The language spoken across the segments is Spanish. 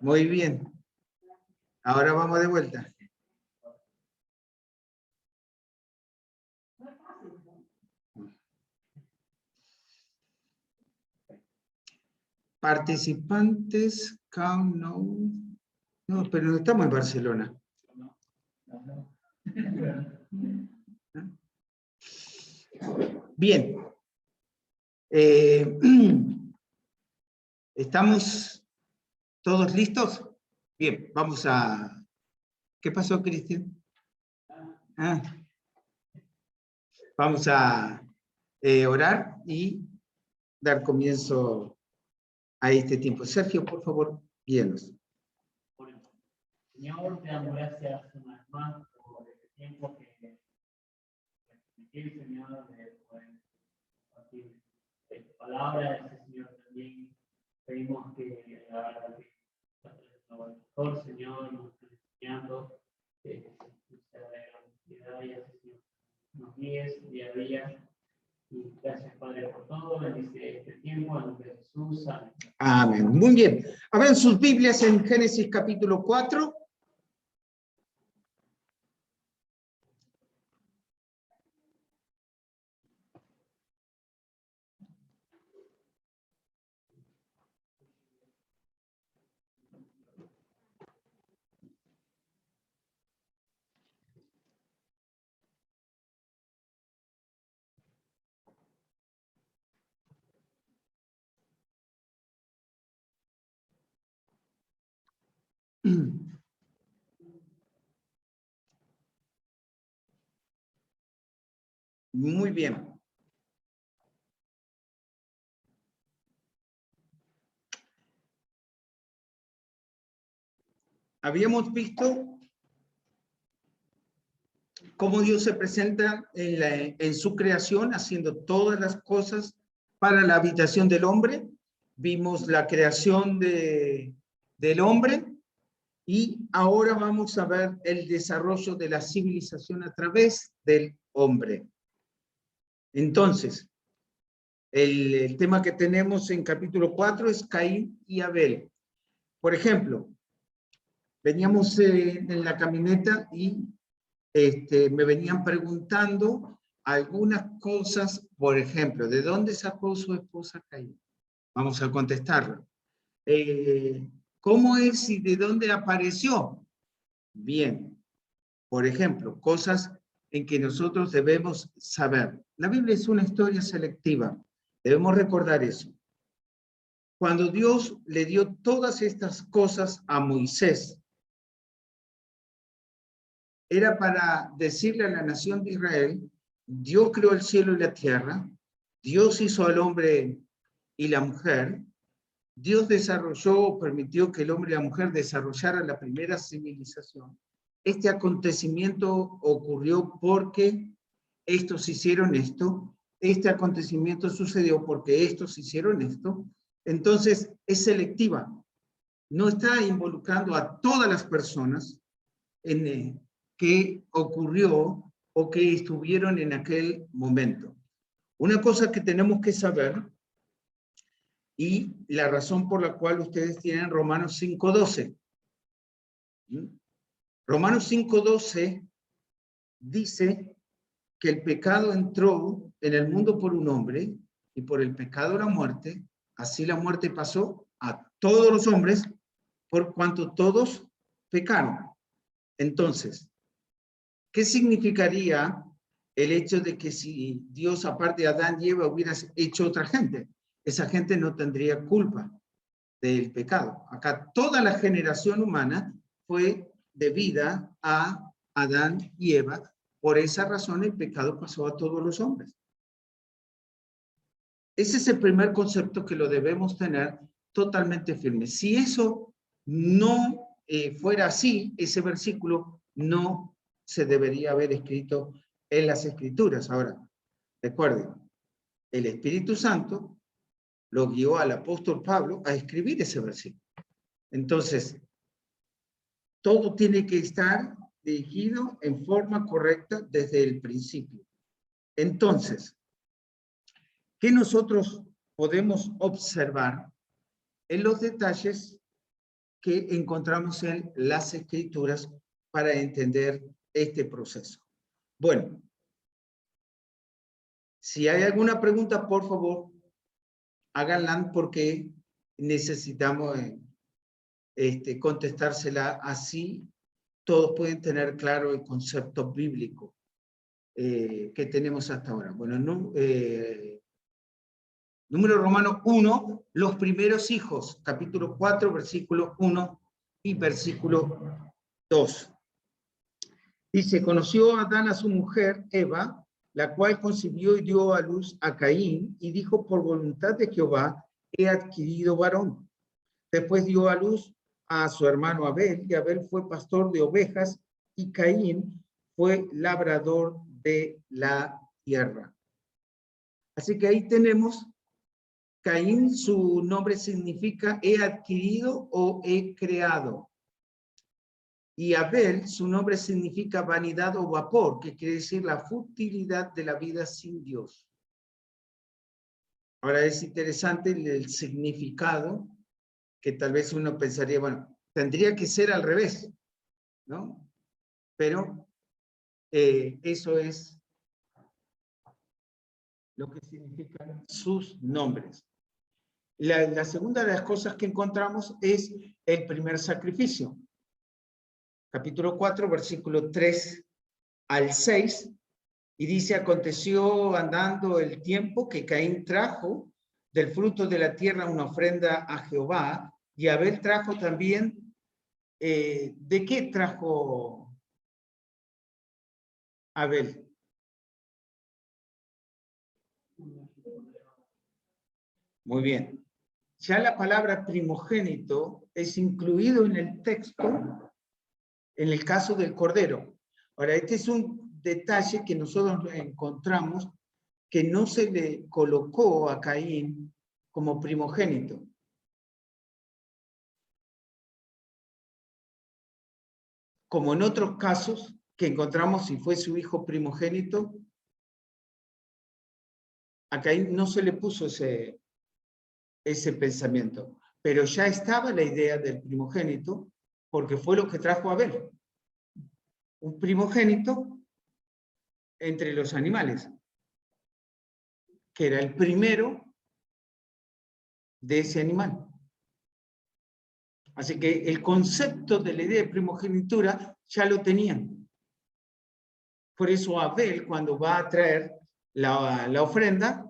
Muy bien. Ahora vamos de vuelta. Participantes, count, no. No, pero no estamos en Barcelona. Bien. ¿Estamos todos listos? Bien, vamos a... ¿Qué pasó, Cristian? Vamos a orar y dar comienzo a este tiempo. Sergio, por favor, guíenos. Señor, te damos gracias una vez más por este tiempo que Señor, de poder compartir tu palabra. Señor, también pedimos que lo mejor, Señor, nos esté enseñando, que sea de gran utilidad y así, Señor, nos guíes día a día. Y gracias, Padre, por todo. Bendice este tiempo en nombre de Jesús. Amén. Amén. Muy bien. Abran sus Biblias en Génesis capítulo 4. Muy bien. Habíamos visto cómo Dios se presenta en su creación, haciendo todas las cosas para la habitación del hombre. Vimos la creación del hombre y ahora vamos a ver el desarrollo de la civilización a través del hombre. Entonces, el tema que tenemos en capítulo 4 es Caín y Abel. Por ejemplo, veníamos en la camioneta y me venían preguntando algunas cosas, por ejemplo, ¿de dónde sacó su esposa Caín? Vamos a contestarlo. ¿Cómo es y de dónde apareció? Bien, por ejemplo, cosas en que nosotros debemos saber. La Biblia es una historia selectiva, debemos recordar eso. Cuando Dios le dio todas estas cosas a Moisés, era para decirle a la nación de Israel: Dios creó el cielo y la tierra, Dios hizo al hombre y la mujer, Dios desarrolló, permitió que el hombre y la mujer desarrollaran la primera civilización. Este acontecimiento ocurrió porque estos hicieron esto, este acontecimiento sucedió porque estos hicieron esto. Entonces es selectiva, no está involucrando a todas las personas en que ocurrió o que estuvieron en aquel momento. Una cosa que tenemos que saber, y la razón por la cual ustedes tienen Romanos 5:12. Romanos 5:12 dice que el pecado entró en el mundo por un hombre, y por el pecado la muerte, así la muerte pasó a todos los hombres, por cuanto todos pecaron. Entonces, ¿qué significaría el hecho de que si Dios, aparte de Adán y Eva, hubiera hecho otra gente? Esa gente no tendría culpa del pecado. Acá toda la generación humana fue debida a Adán y Eva. Por esa razón el pecado pasó a todos los hombres. Ese es el primer concepto que lo debemos tener totalmente firme. Si eso no fuera así, ese versículo no se debería haber escrito en las Escrituras. Ahora, recuerden, el Espíritu Santo lo guió al apóstol Pablo a escribir ese versículo. Entonces, todo tiene que estar dirigido en forma correcta desde el principio. Entonces, ¿qué nosotros podemos observar en los detalles que encontramos en las Escrituras para entender este proceso. Bueno, si hay alguna pregunta, por favor, háganla porque necesitamos contestársela así. Todos pueden tener claro el concepto bíblico que tenemos hasta ahora. Bueno, número romano 1, los primeros hijos, capítulo 4, versículo 1 y versículo 2. Dice, conoció Adán a su mujer, Eva, la cual concibió y dio a luz a Caín, y dijo, por voluntad de Jehová, he adquirido varón. Después dio a luz a su hermano Abel, y Abel fue pastor de ovejas, y Caín fue labrador de la tierra. Así que ahí tenemos, Caín, su nombre significa he adquirido o he creado. Y Abel, su nombre significa vanidad o vapor, que quiere decir la futilidad de la vida sin Dios. Ahora es interesante el significado, que tal vez uno pensaría, bueno, tendría que ser al revés, ¿no? Pero eso es lo que significan sus nombres. La segunda de las cosas que encontramos es el primer sacrificio. Capítulo 4, versículo 3 al 6, y dice, aconteció andando el tiempo que Caín trajo del fruto de la tierra una ofrenda a Jehová, y Abel trajo también, ¿de qué trajo Abel? Muy bien. Ya la palabra primogénito es incluido en el texto en el caso del cordero. Ahora, este es un detalle que nosotros encontramos que no se le colocó a Caín como primogénito. Como en otros casos que encontramos si fue su hijo primogénito, a Caín no se le puso ese pensamiento, pero ya estaba la idea del primogénito porque fue lo que trajo a Abel. Un primogénito entre los animales, que era el primero de ese animal. Así que el concepto de la idea de primogenitura ya lo tenían. Por eso Abel, cuando va a traer la ofrenda,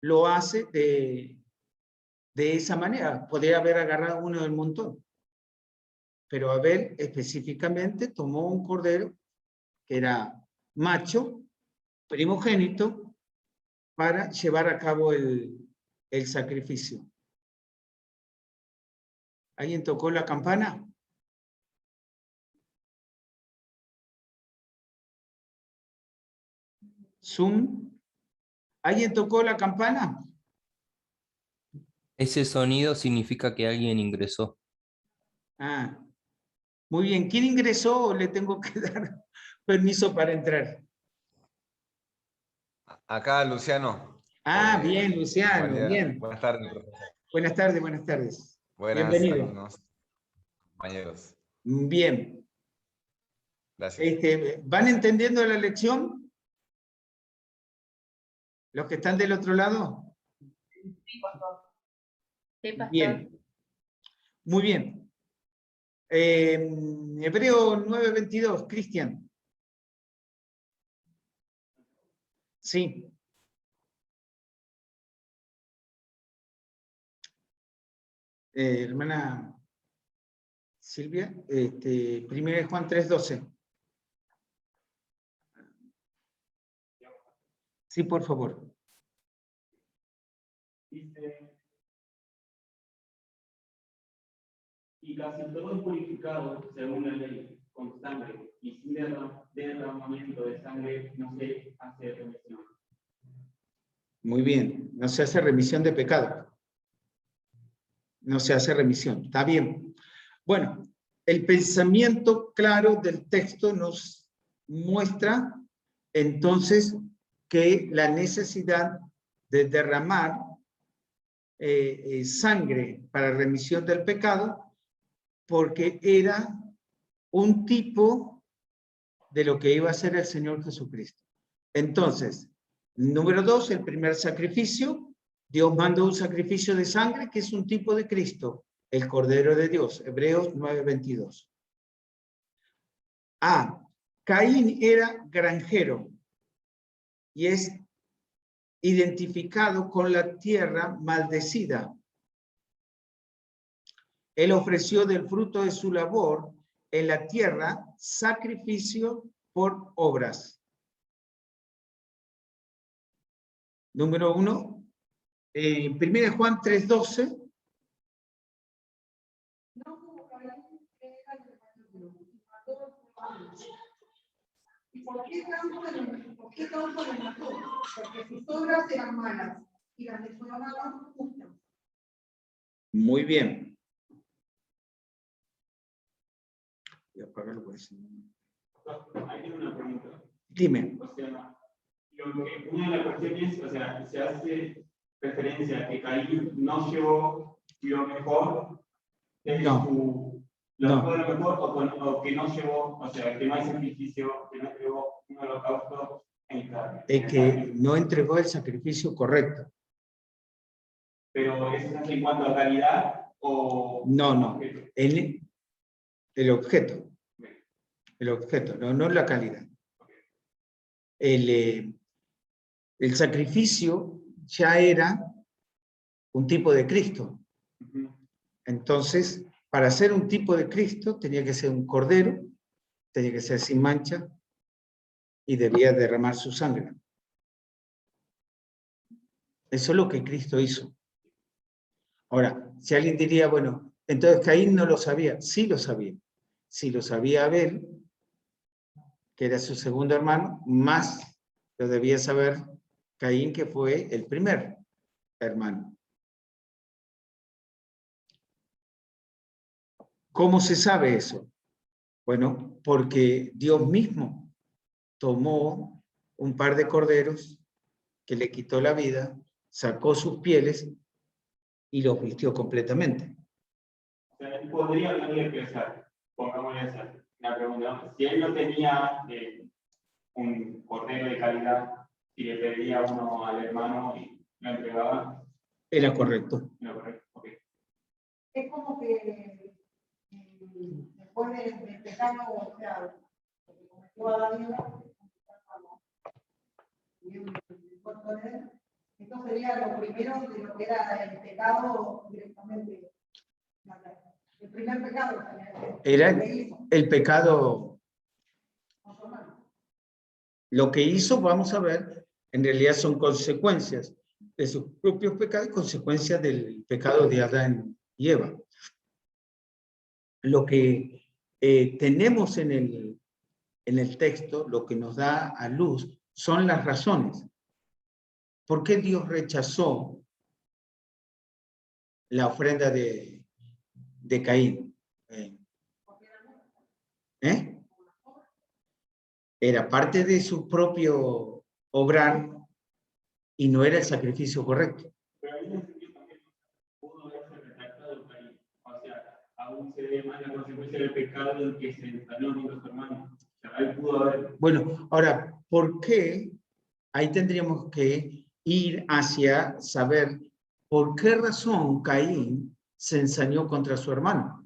lo hace de esa manera. Podría haber agarrado uno del montón. Pero Abel específicamente tomó un cordero que era macho, primogénito, para llevar a cabo el sacrificio. ¿Alguien tocó la campana? Zoom. ¿Alguien tocó la campana? Ese sonido significa que alguien ingresó. Ah, muy bien. ¿Quién ingresó o le tengo que dar permiso para entrar? Acá, Luciano. Ah, bien, Luciano, bien. Buenas tardes, profesor. Buenas tardes, buenas tardes. Buenas, Bienvenido. alumnos, compañeros. Bien. Gracias. ¿Van entendiendo la lección? ¿Los que están del otro lado? Sí, pastor. Sí, pastor. Bien. Muy bien. Hebreo 9:22, Cristian. Sí. Hermana Silvia, 1 Juan 3:12. Sí, por favor. Dice, y casi todo es purificado según la ley, con sangre, y sin derramamiento de sangre no se hace remisión. Muy bien. No se hace remisión de pecado. No se hace remisión. Está bien. Bueno, el pensamiento claro del texto nos muestra entonces que la necesidad de derramar sangre para remisión del pecado, porque era un tipo de lo que iba a ser el Señor Jesucristo. Entonces, número 2, el primer sacrificio, Dios mandó un sacrificio de sangre que es un tipo de Cristo, el Cordero de Dios, Hebreos 9:22. Caín era granjero y es identificado con la tierra maldecida. Él ofreció del fruto de su labor en la tierra sacrificio por obras. Número 1, 1 Juan 3:12. ¿Y por qué causa le mató? Porque sus obras eran malas y las de su hermano justas. Muy bien. Voy a apagarlo por eso. Ahí tengo una pregunta. Dime. O sea, una de las cuestiones, o sea, se hace referencia a que Caín no llevó lo mejor de No. lo mejor o que no llevó, o sea, que no hay sacrificio, que no llevó un holocausto en carne. Que no entregó el sacrificio correcto. Pero ¿eso es en cuanto a calidad o...? No. El objeto. El objeto, no la calidad. El sacrificio ya era un tipo de Cristo. Entonces, para ser un tipo de Cristo, tenía que ser un cordero, tenía que ser sin mancha y debía derramar su sangre. Eso es lo que Cristo hizo. Ahora, si alguien diría, bueno, entonces Caín no lo sabía. Sí lo sabía. Sí lo sabía Abel, que era su segundo hermano, más lo debía saber Caín, que fue el primer hermano. ¿Cómo se sabe eso? Bueno, porque Dios mismo tomó un par de corderos que le quitó la vida, sacó sus pieles y los vistió completamente. O sea, él podría haberle pesar, pongámosle esa la pregunta. Si él no tenía un cordero de calidad, si le pedía uno al hermano y lo entregaba. Era correcto. No, correcto. Okay. Es como que después del pecado, o sea, que cometió Adán y Eva, esto sería lo primero de lo que era el pecado directamente. El primer pecado. Era el pecado. Lo que hizo, vamos a ver, en realidad son consecuencias de sus propios pecados y consecuencias del pecado de Adán y Eva. Lo que tenemos en el texto, lo que nos da a luz, son las razones. ¿Por qué Dios rechazó la ofrenda de Caín? Era parte de su propio obrar y no era el sacrificio correcto. Pero ahí también pudo haberse retractado Caín. O sea, aún se ve más la consecuencia del pecado del que se instaló en los hermanos. O sea, ahí pudo haber. Bueno, ahora, ¿por qué? Ahí tendríamos que ir hacia saber por qué razón Caín se ensañó contra su hermano.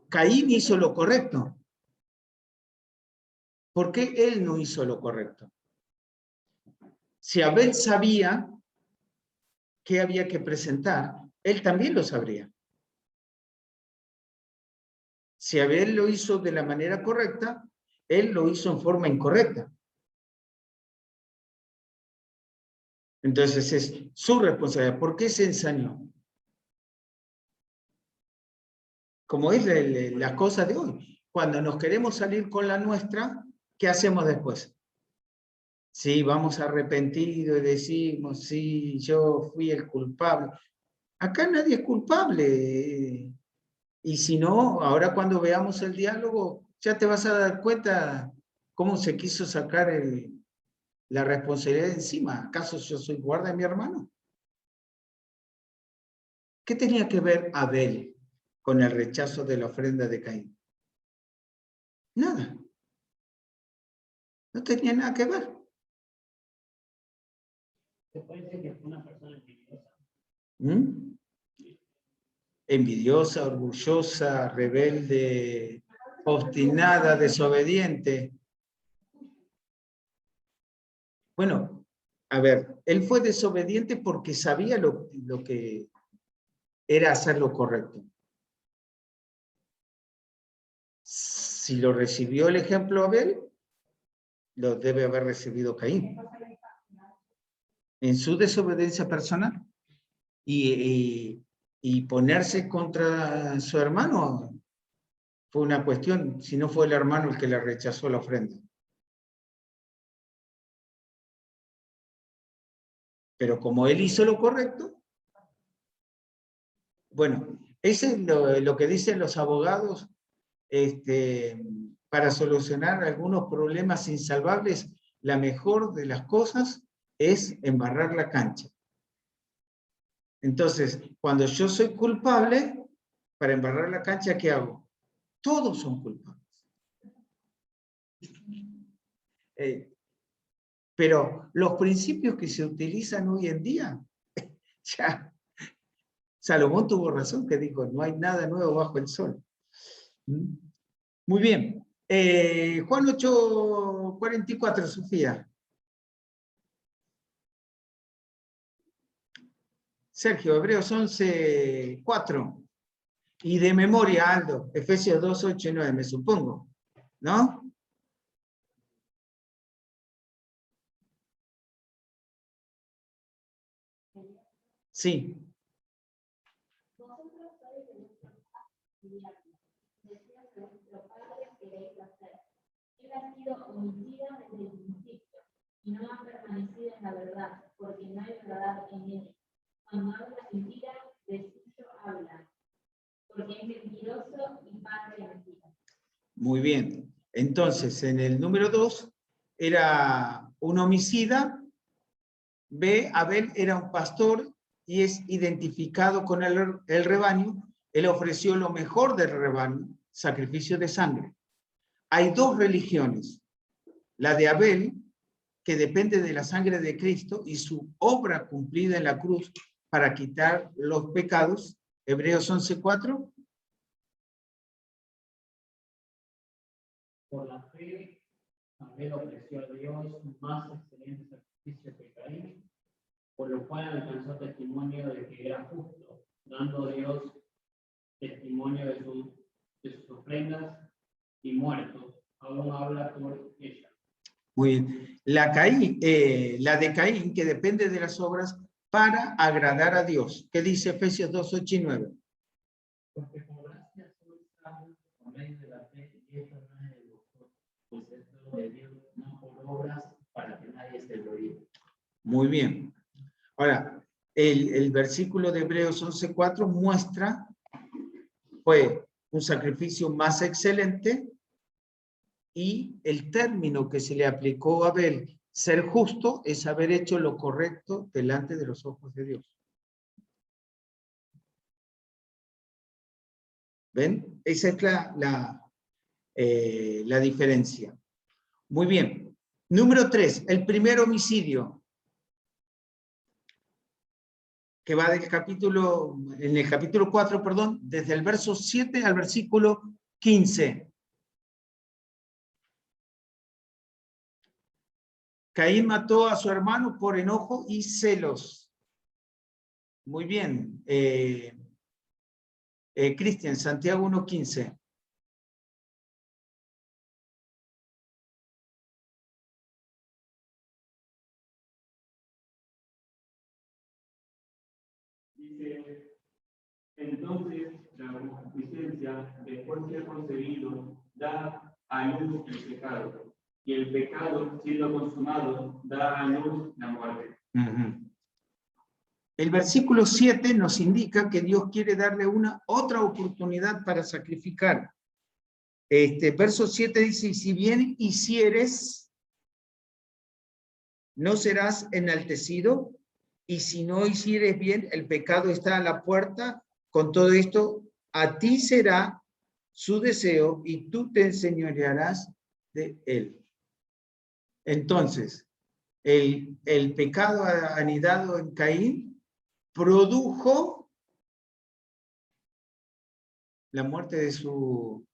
Caín hizo lo correcto. ¿Por qué él no hizo lo correcto? Si Abel sabía qué había que presentar, él también lo sabría. Si Abel lo hizo de la manera correcta, él lo hizo en forma incorrecta. Entonces es su responsabilidad. ¿Por qué se ensañó? Como es la cosa de hoy. Cuando nos queremos salir con la nuestra, ¿qué hacemos después? Sí, vamos arrepentidos y decimos, sí, yo fui el culpable. Acá nadie es culpable. Y si no, ahora cuando veamos el diálogo, ya te vas a dar cuenta cómo se quiso sacar la responsabilidad encima. ¿Acaso yo soy guarda de mi hermano? ¿Qué tenía que ver Abel con el rechazo de la ofrenda de Caín? Nada. No tenía nada que ver. ¿Se puede decir que fue una persona envidiosa? ¿Mm? Envidiosa, orgullosa, rebelde, obstinada, desobediente. Bueno, a ver, él fue desobediente porque sabía lo que era hacer lo correcto. Si lo recibió el ejemplo Abel, lo debe haber recibido Caín. En su desobediencia personal y ponerse contra su hermano fue una cuestión, si no fue el hermano el que le rechazó la ofrenda. Pero como él hizo lo correcto, bueno, eso es lo que dicen los abogados, para solucionar algunos problemas insalvables, la mejor de las cosas es embarrar la cancha. Entonces, cuando yo soy culpable, para embarrar la cancha, ¿qué hago? Todos son culpables. Pero los principios que se utilizan hoy en día, ya, Salomón tuvo razón que dijo, no hay nada nuevo bajo el sol. Muy bien. Juan 8:44, Sofía. Sergio, Hebreos 11:4. Y de memoria, Aldo, Efesios 2:8 y 9, me supongo, ¿no? Sí. Vosotros sois de nuestro padre, decías de vuestro padre queréis hacer. Él ha sido homicida desde el principio, y no ha permanecido en la verdad, porque no hay verdad en él. Cuando habla mentira, de suyo habla, porque es mentiroso y padre de mentira. Muy bien. Entonces, en el número 2, era un homicida. B, Abel era un pastor y es identificado con el rebaño. Él ofreció lo mejor del rebaño, sacrificio de sangre. Hay dos religiones. La de Abel, que depende de la sangre de Cristo y su obra cumplida en la cruz para quitar los pecados. Hebreos 11:4. Por la fe, Abel ofreció a Dios un más excelente sacrificio que Caín, por lo cual alcanzó testimonio de que era justo, dando a Dios testimonio de sus ofrendas, y muerto, aún habla por ella. Muy bien. La de Caín, que depende de las obras para agradar a Dios. ¿Qué dice Efesios 2:8 y 9? Porque por gracia sois salvos por medio de la fe, y esto no es de vosotros, pues es todo de Dios, no por obras, para que nadie se gloríe. Muy bien. Ahora, el versículo de Hebreos 11:4 muestra, fue un sacrificio más excelente, y el término que se le aplicó a Abel, ser justo, es haber hecho lo correcto delante de los ojos de Dios. ¿Ven? Esa es la diferencia. Muy bien. Número 3, el primer homicidio, que va en el capítulo 4, perdón, desde el verso 7 al versículo 15. Caín mató a su hermano por enojo y celos. Muy bien. Cristian, Santiago 1:15. Dice, entonces la concupiscencia, después de ser concebido, da a luz el pecado, y el pecado, siendo consumado, da a luz la muerte. El versículo 7 nos indica que Dios quiere darle otra oportunidad para sacrificar. Verso 7 dice, y si bien hicieres, no serás enaltecido, y si no hicieres bien, el pecado está a la puerta. Con todo esto, a ti será su deseo, y tú te enseñorearás de él. Entonces, el pecado anidado en Caín produjo la muerte de su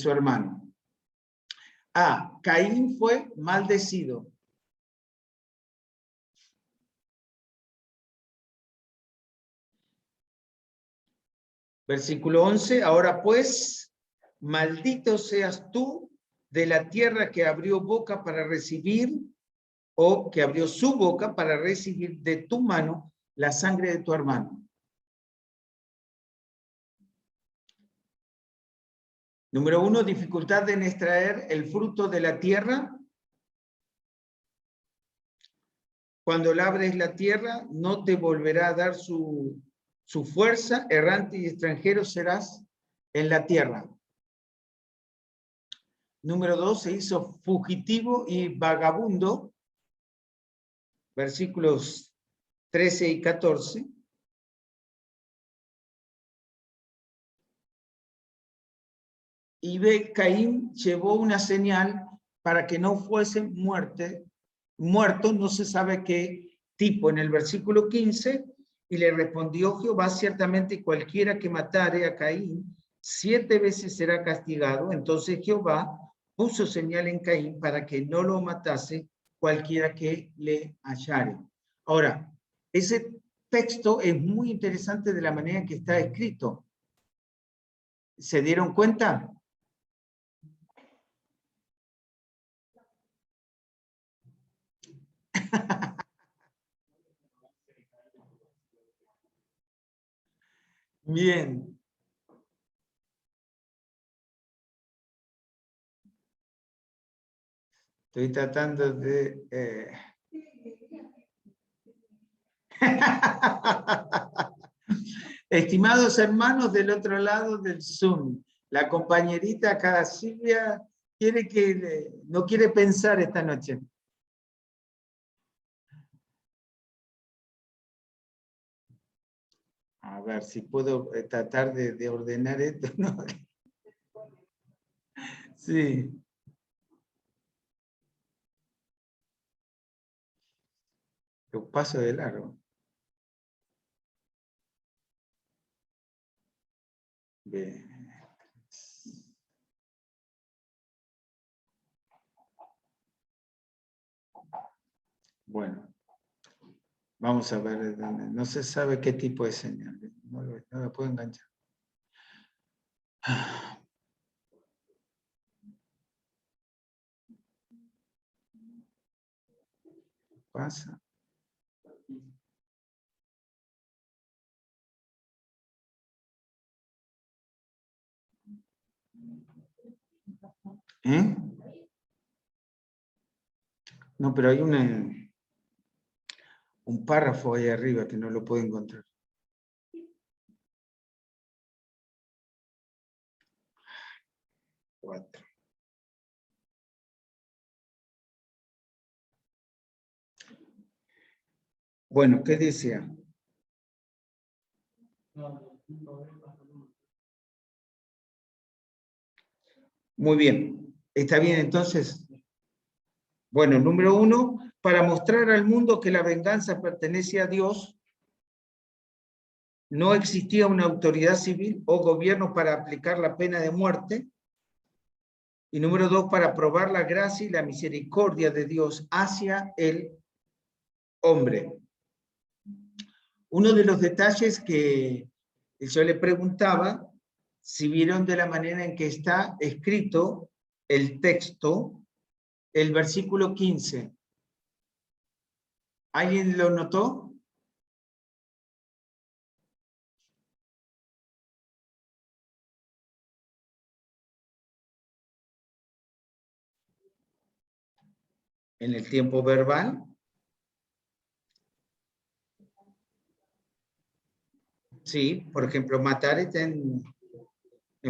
hermano. Caín fue maldecido. Versículo 11, ahora pues, maldito seas tú de la tierra que abrió boca para recibir, o que abrió su boca para recibir de tu mano la sangre de tu hermano. Número 1, dificultad en extraer el fruto de la tierra. Cuando labres la tierra, no te volverá a dar su fuerza, errante y extranjero serás en la tierra. Número 2, se hizo fugitivo y vagabundo. Versículos 13 y 14. Y Caín llevó una señal para que no fuese muerto, no se sabe qué tipo, en el versículo 15, y le respondió Jehová, ciertamente cualquiera que matare a Caín, 7 veces será castigado. Entonces Jehová puso señal en Caín para que no lo matase cualquiera que le hallare. Ahora, ese texto es muy interesante de la manera en que está escrito. ¿Se dieron cuenta? Bien. Estoy tratando de... Estimados hermanos del otro lado del Zoom, la compañerita acá, Silvia, no quiere pensar esta noche. A ver si puedo tratar de ordenar esto, ¿no? Sí. Lo paso de largo. Bien. Bueno. Vamos a ver, no se sabe qué tipo de señal. No la puedo enganchar. Pasa. ¿Eh? No, pero hay un párrafo ahí arriba que no lo puedo encontrar. Cuatro. Bueno, ¿qué decía? Muy bien. ¿Está bien entonces? Bueno, número 1, para mostrar al mundo que la venganza pertenece a Dios, no existía una autoridad civil o gobierno para aplicar la pena de muerte. Y número 2, para probar la gracia y la misericordia de Dios hacia el hombre. Uno de los detalles que yo le preguntaba, si vieron de la manera en que está escrito el texto, el versículo 15. ¿Alguien lo notó? En el tiempo verbal. Sí, por ejemplo, matar está en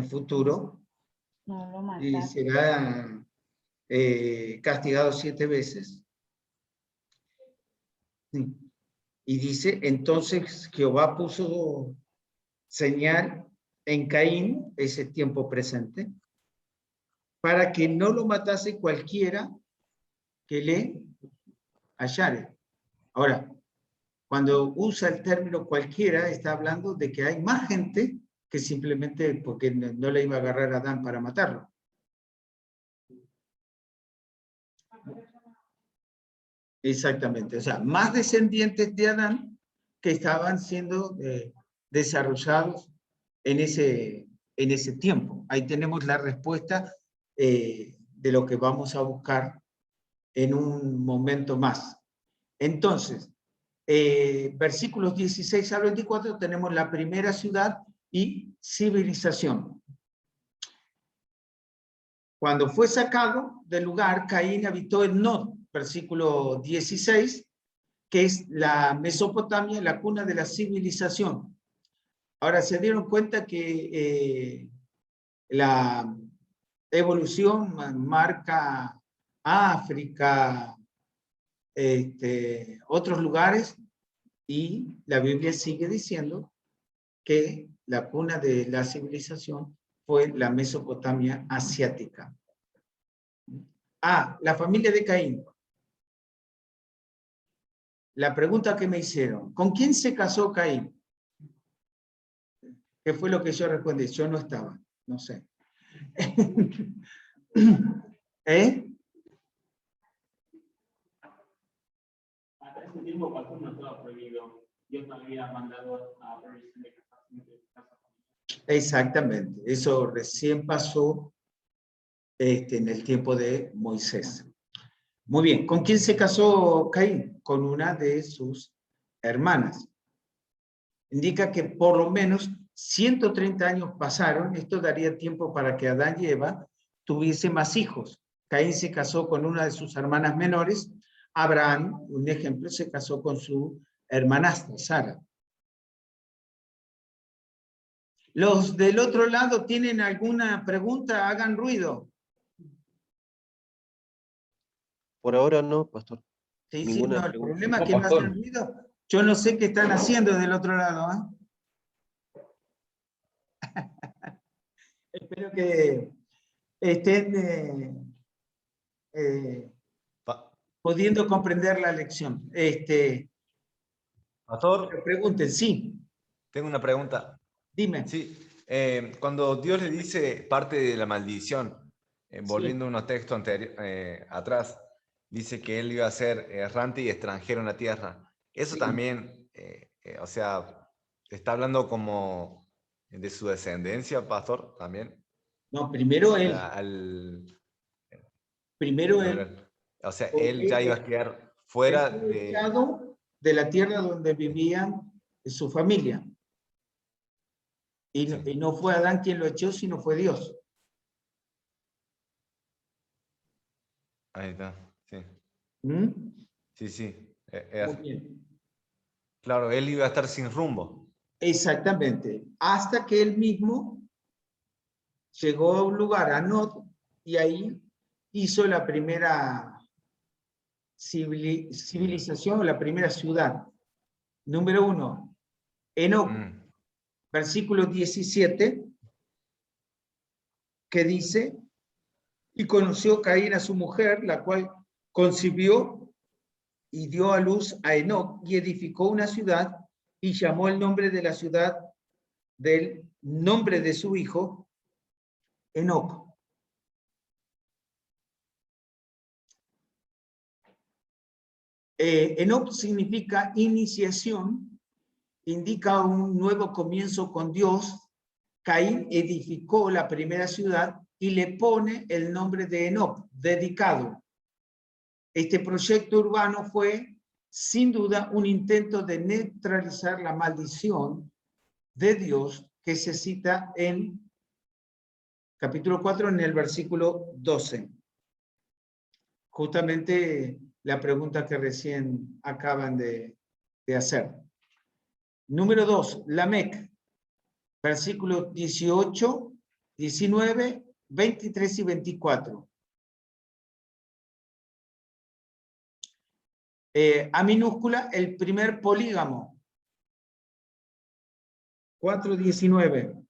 futuro. No lo mataron. Y será castigado 7 veces. Sí. Y dice, entonces Jehová puso señal en Caín, ese tiempo presente, para que no lo matase cualquiera que le hallare. Ahora, cuando usa el término cualquiera, está hablando de que hay más gente que simplemente porque no le iba a agarrar a Adán para matarlo. Exactamente, o sea, más descendientes de Adán que estaban siendo desarrollados en ese tiempo. Ahí tenemos la respuesta de lo que vamos a buscar en un momento más. Entonces, versículos 16 al 24 tenemos la primera ciudad y civilización. Cuando fue sacado del lugar, Caín habitó en Nod, versículo 16, que es la Mesopotamia, la cuna de la civilización. Ahora, se dieron cuenta que la evolución marca África, otros lugares, y la Biblia sigue diciendo que la cuna de la civilización fue la Mesopotamia asiática. La familia de Caín. La pregunta que me hicieron, ¿con quién se casó Caín? ¿Qué fue lo que yo respondí? Yo no estaba, no sé. Hasta ese tiempo pasó, no estaba prohibido. Dios no había mandado a prohibición de casa. Exactamente, eso recién pasó en el tiempo de Moisés. Muy bien, ¿con quién se casó Caín? Con una de sus hermanas. Indica que por lo menos 130 años pasaron, esto daría tiempo para que Adán y Eva tuviesen más hijos. Caín se casó con una de sus hermanas menores, Abraham, un ejemplo, se casó con su hermanastra, Sara. Los del otro lado tienen alguna pregunta, hagan ruido. Por ahora no, pastor. Sí, Ninguna no, el pregunta. problema es No, que no pastor. hacen ruido. Yo no sé qué están haciendo del otro lado. Espero que estén pudiendo comprender la lección. Pastor, Pregunten, sí, tengo una pregunta. dime. Sí, cuando Dios le dice parte de la maldición, volviendo a unos textos atrás, dice que él iba a ser errante y extranjero en la tierra. Eso Sí. también, o sea, está hablando como de su descendencia, pastor, también. No, primero él. Primero él. O sea, él ya iba a quedar fuera Él fue de... echado de la tierra donde vivían su familia. Y no fue Adán quien lo echó, sino fue Dios. Ahí está, sí. ¿Mm? Sí, sí. Muy bien. Claro, él iba a estar sin rumbo. Exactamente. Hasta que él mismo llegó a un lugar, a Nod, y ahí hizo la primera civilización, la primera ciudad. Número 1, Enoc, versículo 17, que dice, y conoció Caín a su mujer, la cual concibió y dio a luz a Enoc, y edificó una ciudad, y llamó el nombre de la ciudad del nombre de su hijo, Enoc. Enoc significa iniciación, indica un nuevo comienzo con Dios. Caín edificó la primera ciudad y le pone el nombre de Enoc, dedicado. Este proyecto urbano fue, sin duda, un intento de neutralizar la maldición de Dios que se cita en capítulo 4, en el versículo 12. Justamente la pregunta que recién acaban de hacer. Número 2, Lamec, versículos 18, 19, 23 y 24. A minúscula, el primer polígamo. 4:19.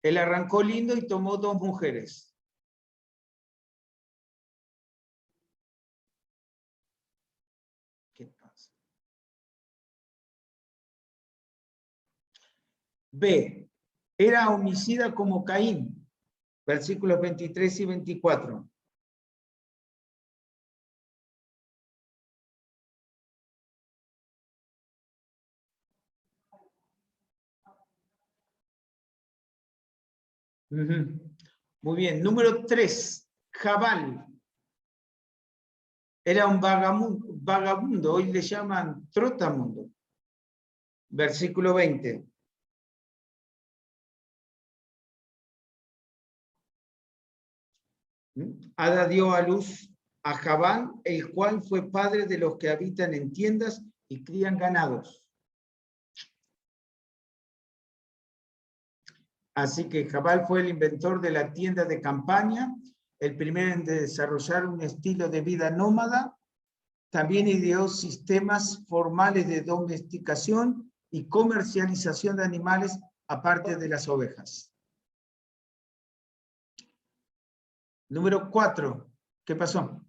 Él arrancó lindo y tomó 2 mujeres. ¿Qué pasa? B. Era homicida como Caín. Versículos 23 y 24. Muy bien. Número 3. Jabal. Era un vagabundo. Hoy le llaman trotamundo. Versículo 20. Ada dio a luz a Jabal, el cual fue padre de los que habitan en tiendas y crían ganados. Así que Jabal fue el inventor de la tienda de campaña, el primero en desarrollar un estilo de vida nómada. También ideó sistemas formales de domesticación y comercialización de animales aparte de las ovejas. Número 4. ¿Qué pasó?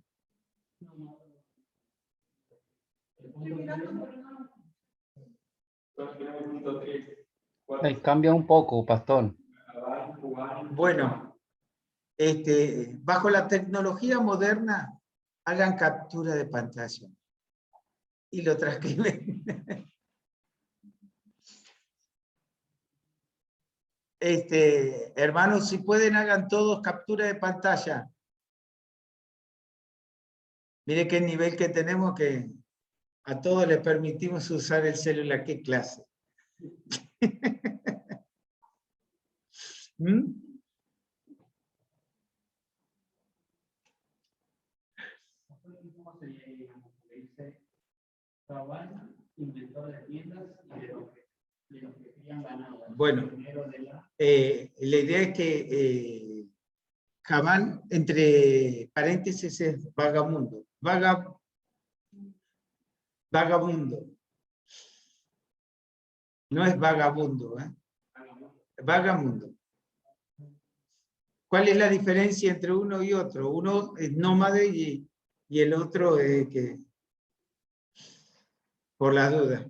Cambia un poco, pastor. Bueno, bajo la tecnología moderna, hagan captura de pantalla y lo transcriben. Hermanos, si pueden, hagan todos captura de pantalla. Mire qué nivel que tenemos, que a todos les permitimos usar el celular. ¿Qué clase? ¿Mm? ¿Cómo sería, digamos, que dice Jabal, inventor de tiendas y de los que crían ganado? Bueno, la idea es que Jabal, entre paréntesis, es vagabundo. Vagabundo. No es vagabundo, ¿eh? Vagabundo. ¿Cuál es la diferencia entre uno y otro? Uno es nómade y el otro es que, por las dudas.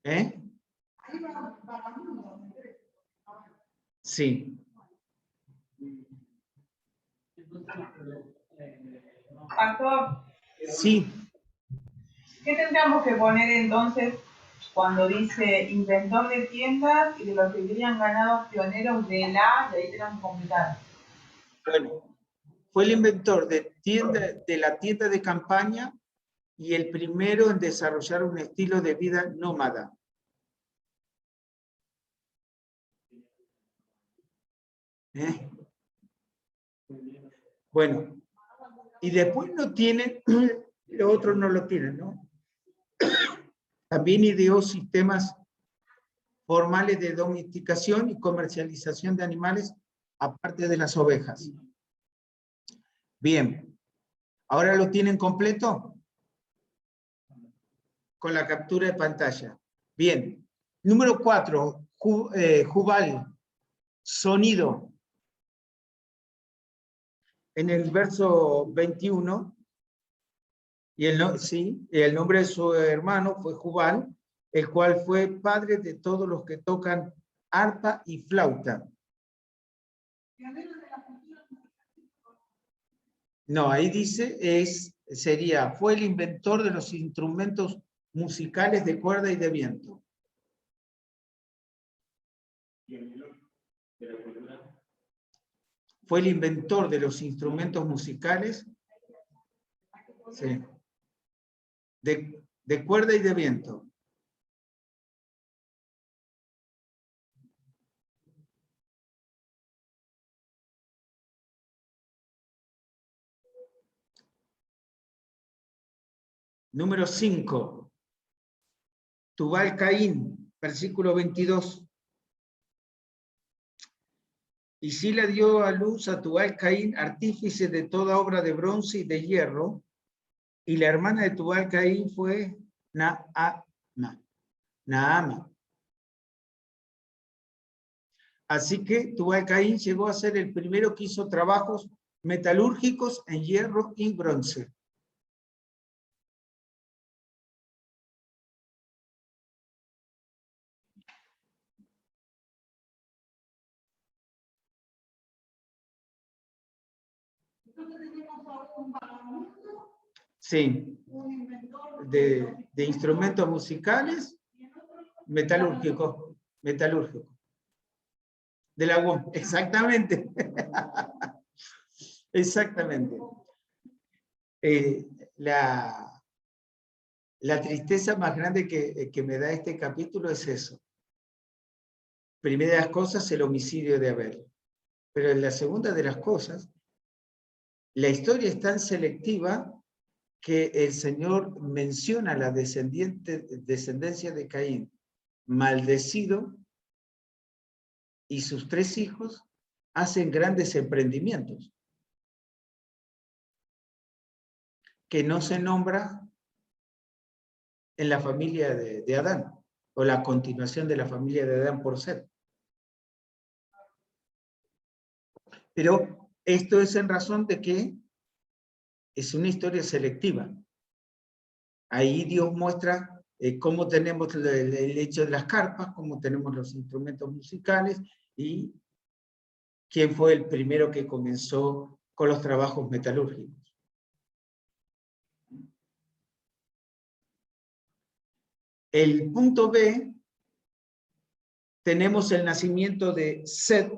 ¿Eh? Sí. Pastor, Sí. ¿qué tendríamos que poner entonces cuando dice inventor de tiendas y de los que crían ganados pioneros de la, y ahí tenemos que completar? Bueno, fue el inventor de la tienda de campaña y el primero en desarrollar un estilo de vida nómada. Bueno, y después no tienen, los otros no lo tienen, ¿no? También ideó sistemas formales de domesticación y comercialización de animales aparte de las ovejas. Bien, ¿ahora lo tienen completo? Con la captura de pantalla. Bien, número 4, Jubal, sonido. En el verso 21, y el nombre de su hermano fue Jubal, el cual fue padre de todos los que tocan arpa y flauta. No, ahí dice, fue el inventor de los instrumentos musicales de cuerda y de viento. Fue el inventor de los instrumentos musicales, sí, de cuerda y de viento. Número 5. Tubal Caín, versículo 22. Y Sila dio a luz a Tubal Caín, artífice de toda obra de bronce y de hierro, y la hermana de Tubal Caín fue Naama. Así que Tubal Caín llegó a ser el primero que hizo trabajos metalúrgicos en hierro y bronce. Entonces tenemos a un vagabundo, Sí, un inventor de instrumentos musicales, metalúrgicos, de la UOM, exactamente. Exactamente. La tristeza más grande que me da este capítulo es eso. Primera de las cosas, el homicidio de Abel. Pero en la segunda de las cosas, la historia es tan selectiva que el Señor menciona la descendencia de Caín, maldecido, y sus 3 hijos hacen grandes emprendimientos, que no se nombra en la familia de Adán, o la continuación de la familia de Adán por Set. Pero esto es en razón de que es una historia selectiva. Ahí Dios muestra cómo tenemos el hecho de las carpas, cómo tenemos los instrumentos musicales y quién fue el primero que comenzó con los trabajos metalúrgicos. El punto B, tenemos el nacimiento de Set,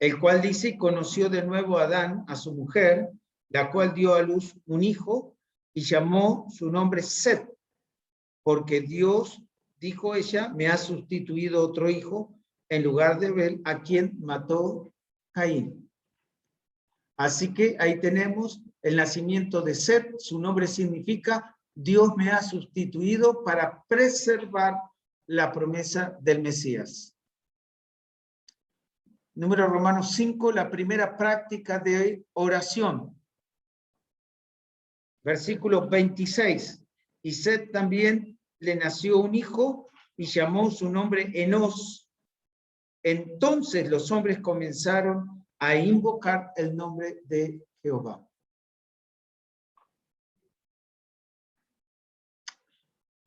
el cual dice, conoció de nuevo a Adán, a su mujer, la cual dio a luz un hijo y llamó su nombre Set, porque Dios, dijo ella, me ha sustituido otro hijo en lugar de Abel, a quien mató Caín. Así que ahí tenemos el nacimiento de Set, su nombre significa Dios me ha sustituido para preservar la promesa del Mesías. Número Romanos 5, la primera práctica de oración. Versículo 26. Y Set también le nació un hijo y llamó su nombre Enos. Entonces los hombres comenzaron a invocar el nombre de Jehová.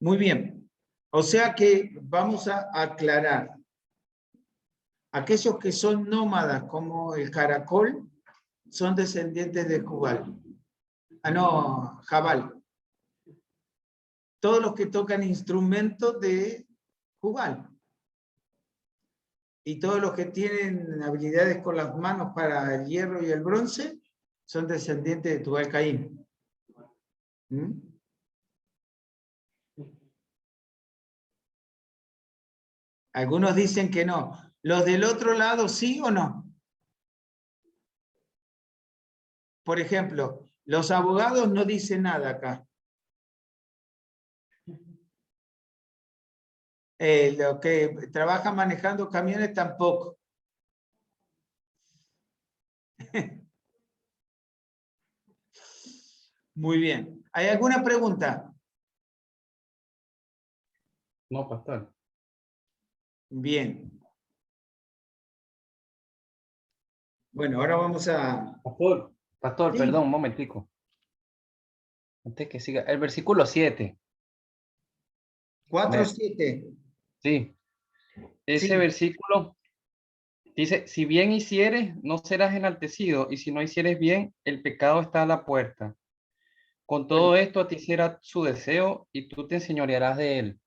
Muy bien. O sea que vamos a aclarar. Aquellos que son nómadas, como el caracol, son descendientes de Jubal. Jabal. Todos los que tocan instrumentos de Jubal. Y todos los que tienen habilidades con las manos para el hierro y el bronce, son descendientes de Tubal Caín. ¿Mm? Algunos dicen que no. ¿Los del otro lado sí o no? Por ejemplo, los abogados no dicen nada acá. Los que trabajan manejando camiones tampoco. Muy bien. ¿Hay alguna pregunta? No, pastor. Bien. Bueno, ahora vamos a... Pastor, Sí. perdón, un momentico. Antes que siga, el versículo 7. 4:7. Sí, ese Sí. versículo dice, si bien hicieres, no serás enaltecido, y si no hicieres bien, el pecado está a la puerta. Con todo esto a ti será su deseo, y tú te enseñorearás de él.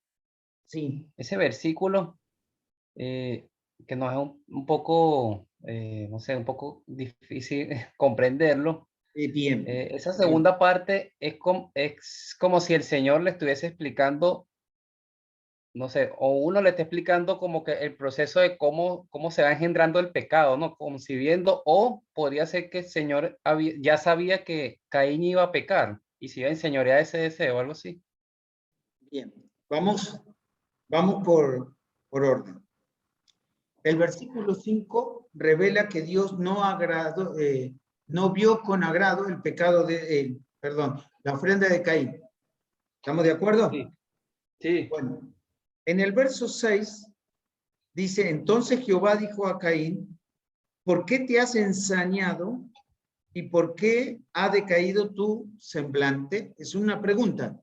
Sí. Ese versículo, que nos es un poco, no sé, un poco difícil comprenderlo. Bien. Esa segunda parte es como si el Señor le estuviese explicando, no sé, o uno le está explicando como que el proceso de cómo se va engendrando el pecado, ¿no? Concibiendo, o podría ser que el Señor ya sabía que Caín iba a pecar y se iba a enseñorear ese deseo o algo así. Bien. Vamos por orden. El versículo 5 revela que Dios no vio con agrado el pecado la ofrenda de Caín. ¿Estamos de acuerdo? Sí. Sí. Bueno, en el verso 6 dice, entonces Jehová dijo a Caín, ¿por qué te has ensañado y por qué ha decaído tu semblante? Es una pregunta.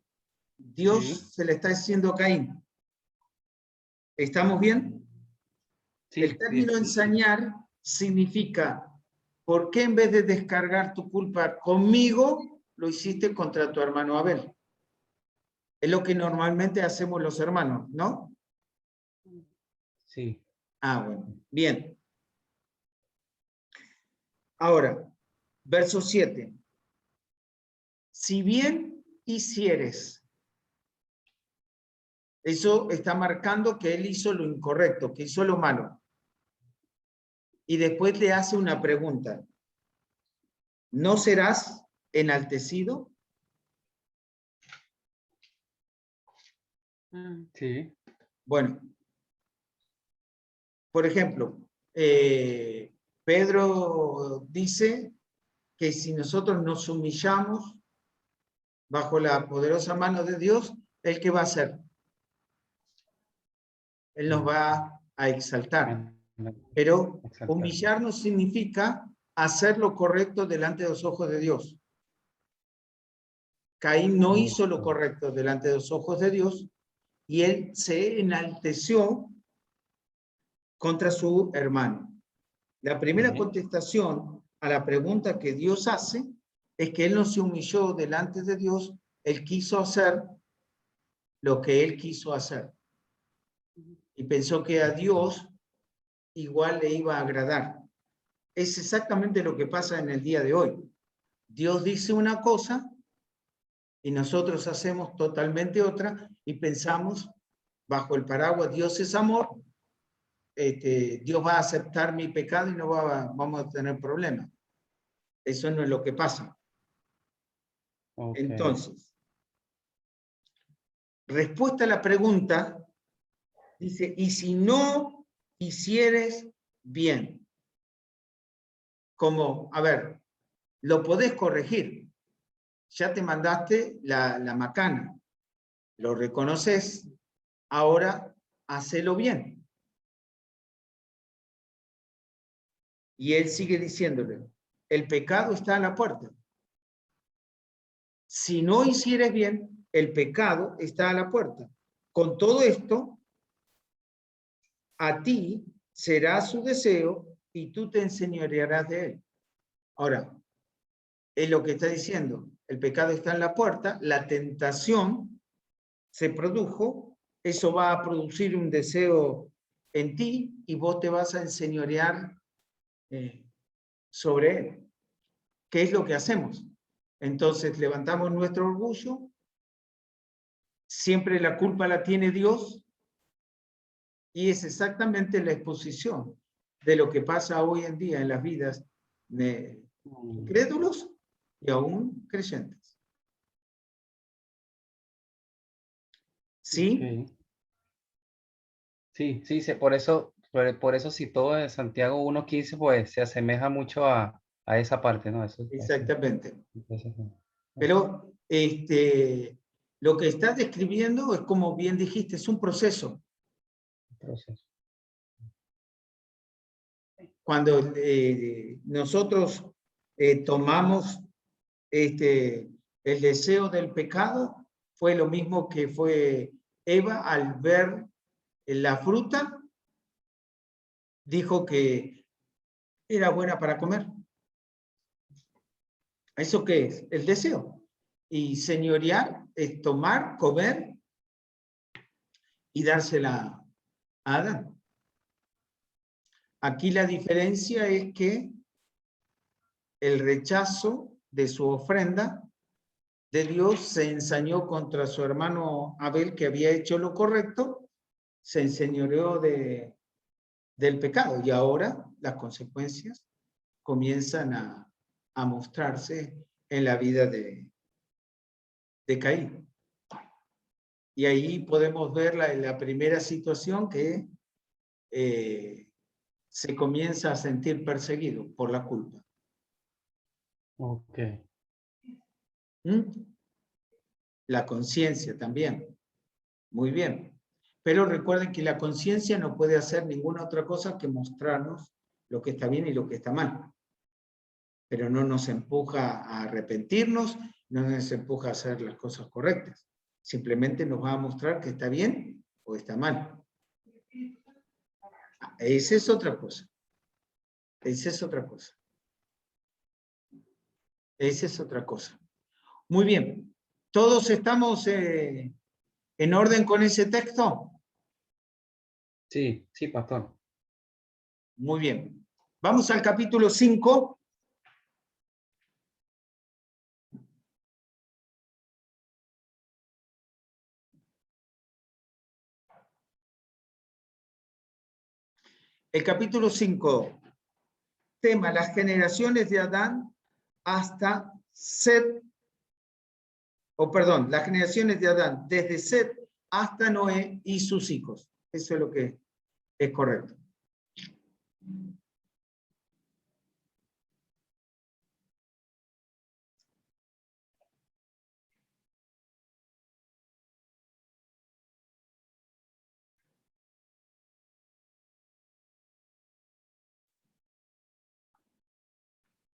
Dios Sí. se le está diciendo a Caín. ¿Estamos bien? Sí, El término bien. ensañar significa, ¿por qué en vez de descargar tu culpa conmigo, lo hiciste contra tu hermano Abel? Es lo que normalmente hacemos los hermanos, ¿no? Sí. Ah, bueno, bien. Ahora, verso 7. Si bien hicieres, eso está marcando que él hizo lo incorrecto, que hizo lo malo. Y después le hace una pregunta. ¿No serás enaltecido? Sí. Bueno, por ejemplo, Pedro dice que si nosotros nos humillamos bajo la poderosa mano de Dios, ¿él qué va a hacer? Él nos va a exaltar. Pero humillarnos significa hacer lo correcto delante de los ojos de Dios. Caín no hizo lo correcto delante de los ojos de Dios y él se enalteció contra su hermano. La primera contestación a la pregunta que Dios hace es que él no se humilló delante de Dios, él quiso hacer lo que él quiso hacer. Y pensó que a Dios igual le iba a agradar. Es exactamente lo que pasa en el día de hoy. Dios dice una cosa y nosotros hacemos totalmente otra y pensamos bajo el paraguas Dios es amor, Dios va a aceptar mi pecado y no vamos a tener problemas. Eso no es lo que pasa. Okay. Entonces, respuesta a la pregunta, dice, y si no hicieres bien, como, a ver, lo podés corregir, ya te mandaste la macana, lo reconoces, ahora hacelo bien. Y él sigue diciéndole, el pecado está a la puerta. Si no hicieres bien, el pecado está a la puerta. Con todo esto, a ti será su deseo y tú te enseñorearás de él. Ahora, es lo que está diciendo. El pecado está en la puerta, la tentación se produjo, eso va a producir un deseo en ti y vos te vas a enseñorear sobre él. ¿Qué es lo que hacemos? Entonces levantamos nuestro orgullo, siempre la culpa la tiene Dios y es exactamente la exposición de lo que pasa hoy en día en las vidas de incrédulos y aún creyentes. ¿Sí? Okay. Sí, sí, por eso citó de Santiago 1:15, pues se asemeja mucho a esa parte, ¿no? Exactamente. Pero lo que estás describiendo es, como bien dijiste, es un proceso. Cuando nosotros tomamos el deseo del pecado, fue lo mismo que fue Eva al ver la fruta, dijo que era buena para comer. ¿Eso qué es? El deseo. Y señorear es tomar, comer y dársela a Adán. Aquí la diferencia es que el rechazo de su ofrenda de Dios se ensañó contra su hermano Abel, que había hecho lo correcto, se enseñoreó del pecado y ahora las consecuencias comienzan a mostrarse en la vida de Caín. Y ahí podemos ver la primera situación que se comienza a sentir perseguido por la culpa. Ok. La conciencia también. Muy bien. Pero recuerden que la conciencia no puede hacer ninguna otra cosa que mostrarnos lo que está bien y lo que está mal. Pero no nos empuja a arrepentirnos, no nos empuja a hacer las cosas correctas. Simplemente nos va a mostrar que está bien o está mal. Esa es otra cosa. Esa es otra cosa. Esa es otra cosa. Muy bien. ¿Todos estamos en orden con ese texto? Sí, sí, pastor. Muy bien. Vamos al capítulo 5. El capítulo 5, tema, las generaciones de Adán hasta Set, las generaciones de Adán, desde Set hasta Noé y sus hijos. Eso es lo que es correcto.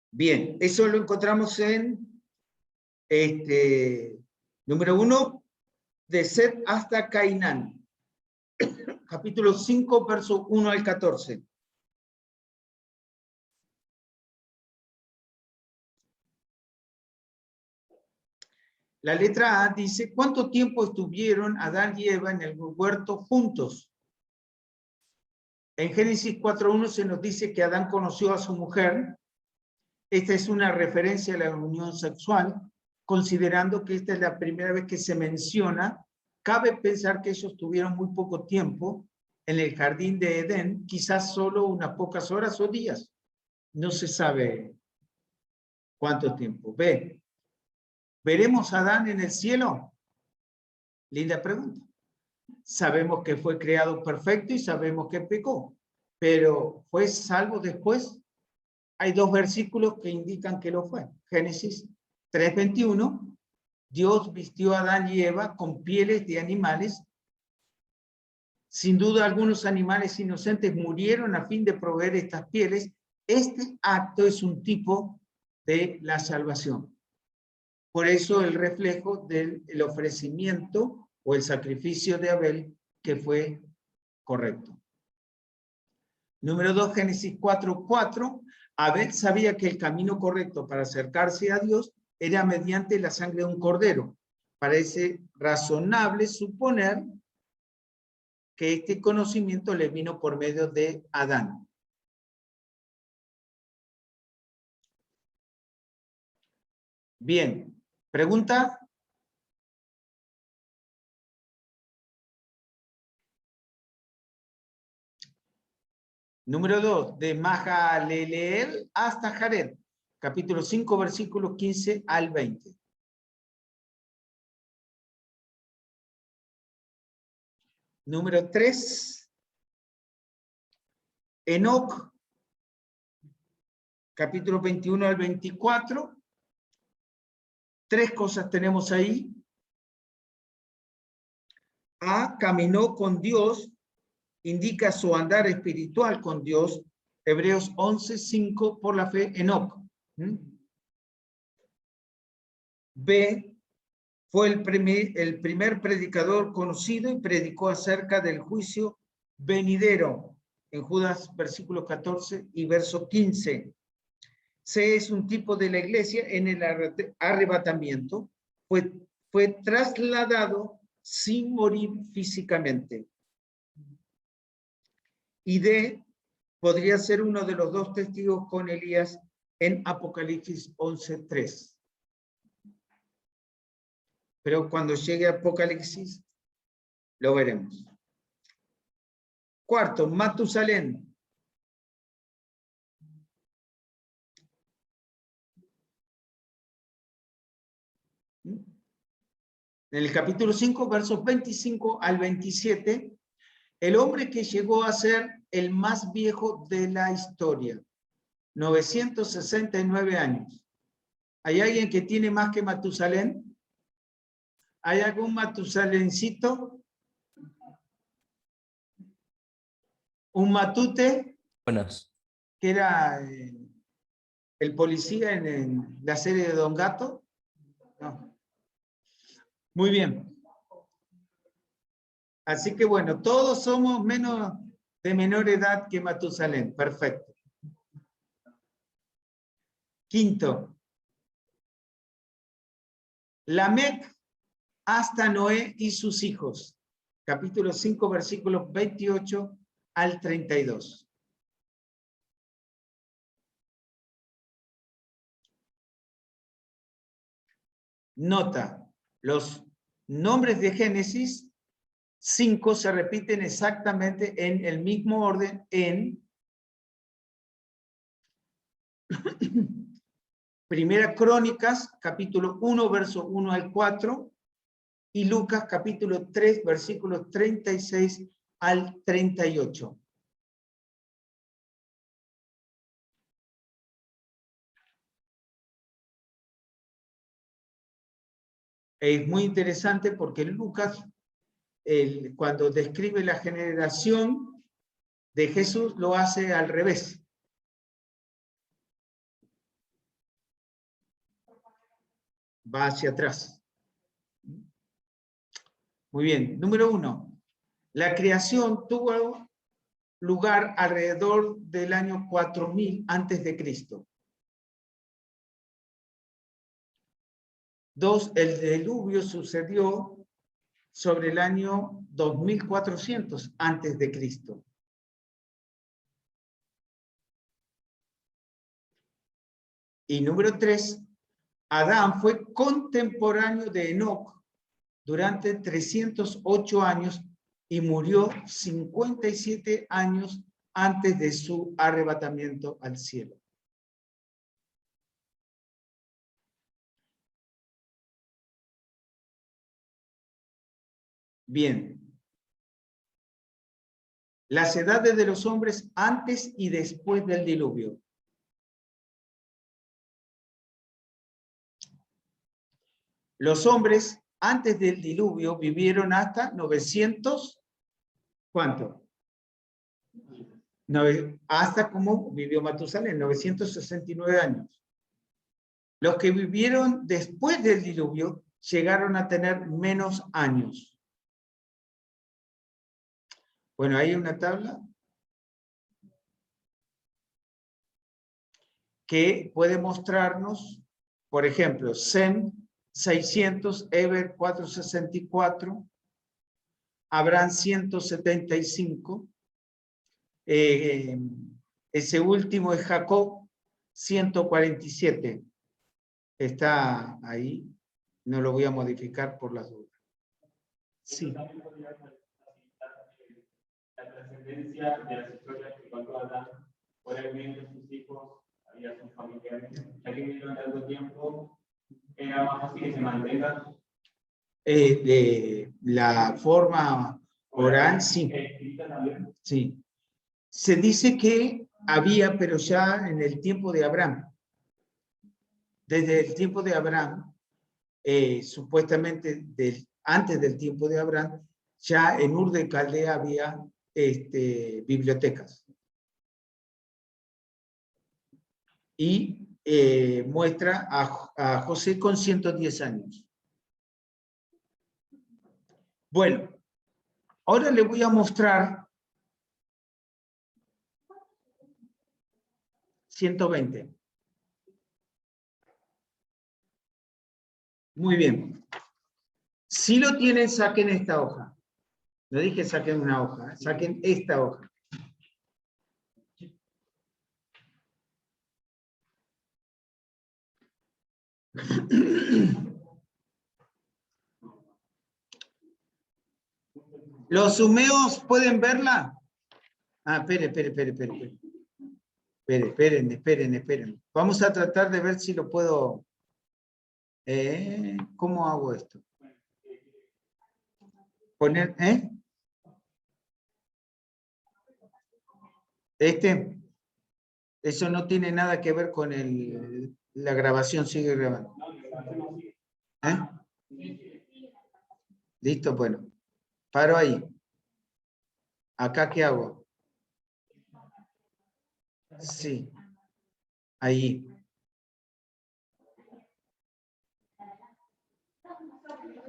Bien, eso lo encontramos en número 1, de Set hasta Cainán. Capítulo 5, verso 1 al 14. La letra A dice, ¿cuánto tiempo estuvieron Adán y Eva en el huerto juntos? En Génesis 4.1 se nos dice que Adán conoció a su mujer. Esta es una referencia a la unión sexual, considerando que esta es la primera vez que se menciona. Cabe pensar que ellos tuvieron muy poco tiempo en el jardín de Edén, quizás solo unas pocas horas o días. No se sabe cuánto tiempo. B. ¿Veremos a Adán en el cielo? Linda pregunta. Sabemos que fue creado perfecto y sabemos que pecó, pero ¿fue salvo después? Hay 2 versículos que indican que lo fue. Génesis 3:21, Dios vistió a Adán y Eva con pieles de animales. Sin duda algunos animales inocentes murieron a fin de proveer estas pieles. Este acto es un tipo de la salvación. Por eso el reflejo del ofrecimiento o el sacrificio de Abel, que fue correcto. Número 2, Génesis 4:4. Abel sabía que el camino correcto para acercarse a Dios era mediante la sangre de un cordero. Parece razonable suponer que este conocimiento le vino por medio de Adán. Bien, ¿pregunta? Número 2, de Mahalaleel hasta Jared, capítulo 5, versículos 15 al 20. Número 3, Enoc, capítulo 21 al 24. 3 cosas tenemos ahí. A, caminó con Dios, indica su andar espiritual con Dios. Hebreos 11:5, por la fe, Enoc. B, fue el primer predicador conocido y predicó acerca del juicio venidero, en Judas versículo 14 y verso 15. C, es un tipo de la iglesia en el arrebatamiento. Fue trasladado sin morir físicamente. Y D, podría ser uno de los 2 testigos con Elías en Apocalipsis 11:3. Pero cuando llegue a Apocalipsis, lo veremos. 4, Matusalén. En el capítulo 5, versos 25 al 27, El hombre que llegó a ser el más viejo de la historia, 969 años. ¿Hay alguien que tiene más que Matusalén? ¿Hay algún Matusalencito? ¿Un Matute? Buenas. Que era el policía en la serie de Don Gato. No. Muy bien. Así que bueno, todos somos de menor edad que Matusalén. Perfecto. Quinto. Lamec hasta Noé y sus hijos. Capítulo 5, versículos 28 al 32. Nota, los nombres de Génesis 5 se repiten exactamente en el mismo orden en Primera Crónicas, capítulo 1, verso 1 al 4, y Lucas, capítulo 3, versículos 36 al 38. Es muy interesante porque Lucas, cuando describe la generación de Jesús, lo hace al revés. Va hacia atrás. Muy bien. Número 1. La creación tuvo lugar alrededor del año 4000 antes de Cristo. 2. El diluvio sucedió sobre el año 2400 antes de Cristo. Y número 3. Adán fue contemporáneo de Enoc durante 308 años y murió 57 años antes de su arrebatamiento al cielo. Bien. Las edades de los hombres antes y después del diluvio. Los hombres antes del diluvio vivieron hasta 900, ¿cuánto? Hasta como vivió Matusalén, 969 años. Los que vivieron después del diluvio llegaron a tener menos años. Bueno, hay una tabla que puede mostrarnos, por ejemplo, Sem 600, Eber 464, Abraham 175, ese último es Jacob 147. Está ahí, no lo voy a modificar por las dudas. Sí. La trascendencia de las historias que contó Adán, por el bien de sus hijos, había sus familiares, ya que vivieron tanto tiempo, era más fácil que se mantenga. De la forma oral, sí. Sí. Se dice que había, pero ya en el tiempo de Abraham. Desde el tiempo de Abraham, supuestamente antes del tiempo de Abraham, ya en Ur de Caldea había bibliotecas. Y muestra a José con 110 años. Bueno, ahora le voy a mostrar 120. Muy bien. Si lo tienen, saquen esta hoja. No dije saquen una hoja, saquen esta hoja. ¿Los sumeos pueden verla? Ah, esperen. Vamos a tratar de ver si lo puedo... ¿Cómo hago esto? Poner, Eso no tiene nada que ver con la grabación, sigue grabando. Listo, bueno. Paro ahí. ¿Acá qué hago? Sí. Ahí.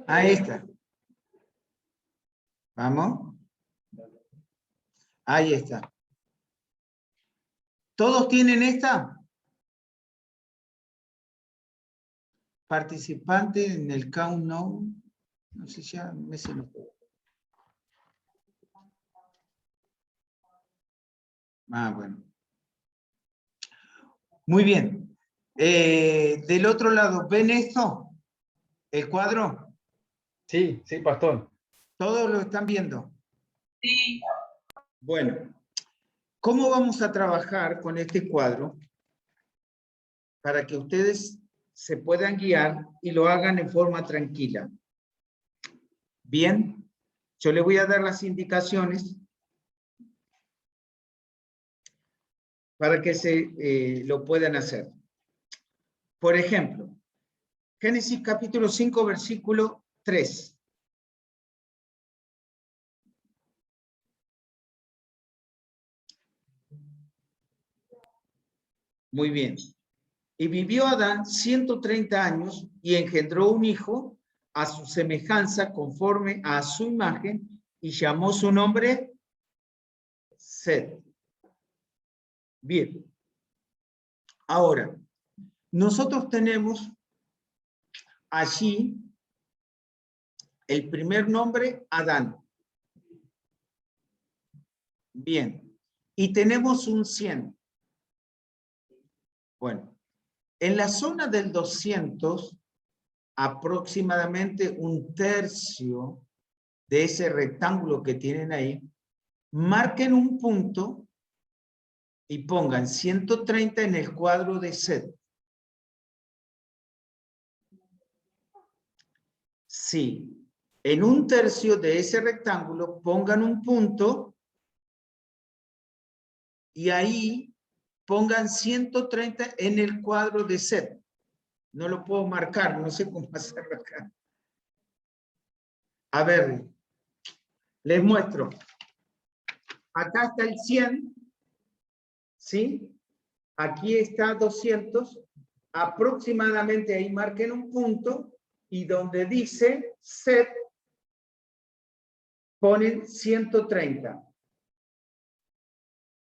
Ahí está. ¿Vamos? Ahí está. ¿Todos tienen esta? Participante en el countdown. No sé, ya me se me fue. Bueno. Muy bien. Del otro lado, ¿ven esto? ¿El cuadro? Sí, sí, pastor. ¿Todos lo están viendo? Sí. Bueno, ¿cómo vamos a trabajar con este cuadro para que ustedes se puedan guiar y lo hagan en forma tranquila? Bien, yo le voy a dar las indicaciones para que lo puedan hacer. Por ejemplo, Génesis capítulo 5, versículo 3. Muy bien. Y vivió Adán 130 años y engendró un hijo a su semejanza conforme a su imagen y llamó su nombre Set. Bien. Ahora, nosotros tenemos allí el primer nombre, Adán. Bien. Y tenemos un 100. Bueno, en la zona del 200, aproximadamente un tercio de ese rectángulo que tienen ahí, marquen un punto y pongan 130 en el cuadro de Set. Sí, en un tercio de ese rectángulo pongan un punto y ahí pongan 130 en el cuadro de Set. No lo puedo marcar, no sé cómo hacerlo acá. A ver, les muestro. Acá está el 100, ¿sí? Aquí está 200. Aproximadamente ahí marquen un punto y donde dice Set, ponen 130.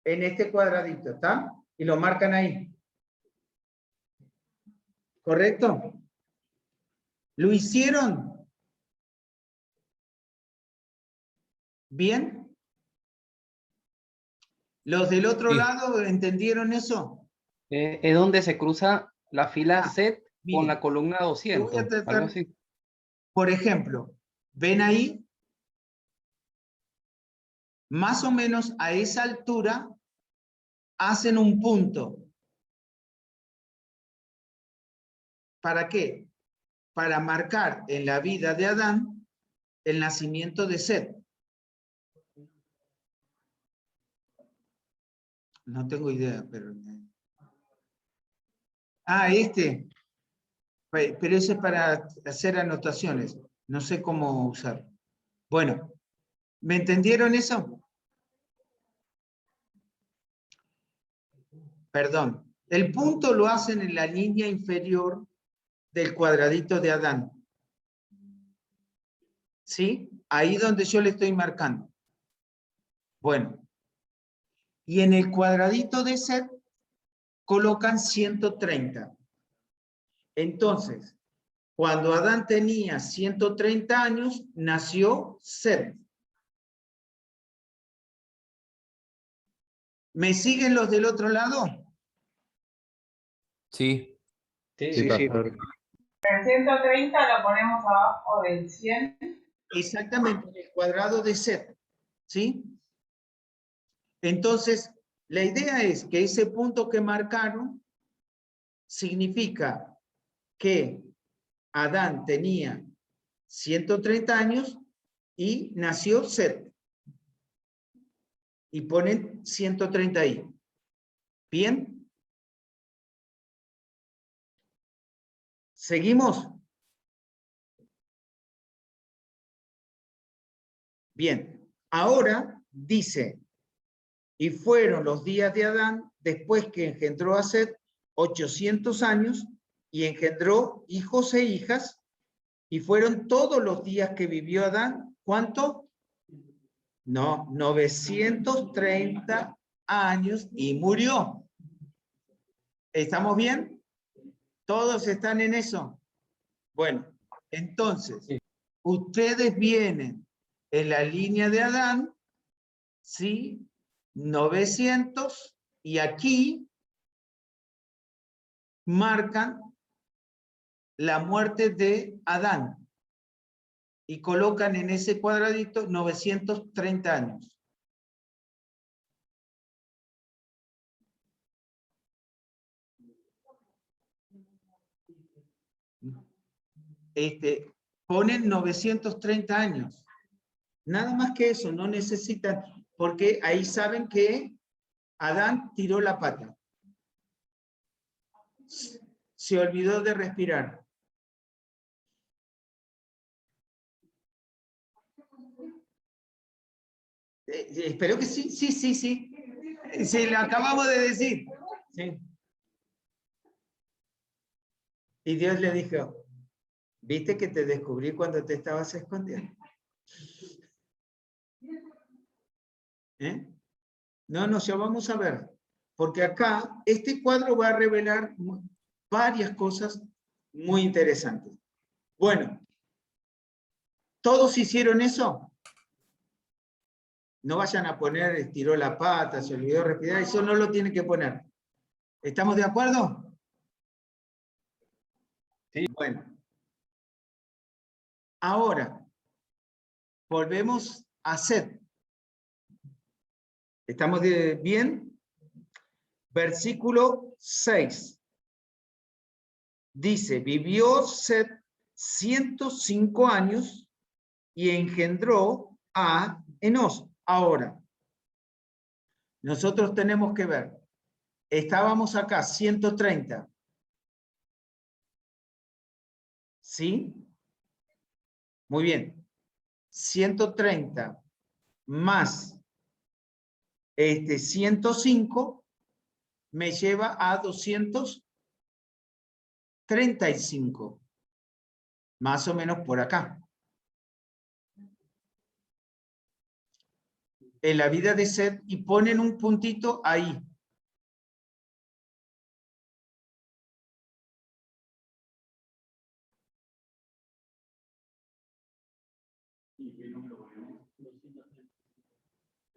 En este cuadradito, ¿está? Y lo marcan ahí. ¿Correcto? ¿Lo hicieron? ¿Bien? ¿Los del otro Sí. lado entendieron eso? Es donde se cruza la fila set con miren, la columna yo voy 200, a algo tratar, así. por ejemplo, ¿ven ahí? Más o menos a esa altura hacen un punto. ¿Para qué? Para marcar en la vida de Adán el nacimiento de Set. No tengo idea, pero... Pero ese es para hacer anotaciones. No sé cómo usar. Bueno, ¿me entendieron eso? Perdón. El punto lo hacen en la línea inferior del cuadradito de Adán. ¿Sí? Ahí donde yo le estoy marcando. Bueno. Y en el cuadradito de Set colocan 130. Entonces, cuando Adán tenía 130 años, nació Set. ¿Me siguen los del otro lado? Sí. Sí, pastor. El 130 lo ponemos abajo del 100. Exactamente, en el cuadrado de Set. ¿Sí? Entonces, la idea es que ese punto que marcaron significa que Adán tenía 130 años y nació Set. y ponen 130 ahí. ¿Bien? ¿Seguimos? Bien. Ahora dice, y fueron los días de Adán después que engendró a Set 800 años y engendró hijos e hijas, y fueron todos los días que vivió Adán. ¿Cuánto? No, 930 años y murió. ¿Estamos bien? ¿Todos están en eso? Bueno, entonces, ustedes vienen en la línea de Adán, ¿sí? 900, y aquí marcan la muerte de Adán y colocan en ese cuadradito 930 años. Ponen 930 años. Nada más que eso, no necesitan, porque ahí saben que Adán tiró la pata. Se olvidó de respirar. Espero que sí, sí. Sí, lo acabamos de decir. Sí. Y Dios le dijo, ¿viste que te descubrí cuando te estabas escondiendo? No, ya vamos a ver. Porque acá, este cuadro va a revelar varias cosas muy interesantes. Bueno, ¿todos hicieron eso? No vayan a poner, estiró la pata, se olvidó de respirar, eso no lo tienen que poner. ¿Estamos de acuerdo? Sí. Bueno. Ahora, volvemos a Set. ¿Estamos bien? Versículo 6. Dice, vivió Set 105 años y engendró a Enos. Ahora, nosotros tenemos que ver, estábamos acá, 130. ¿Sí? Muy bien. 130 más 105 me lleva a 235. Más o menos por acá. En la vida de Set, y ponen un puntito ahí.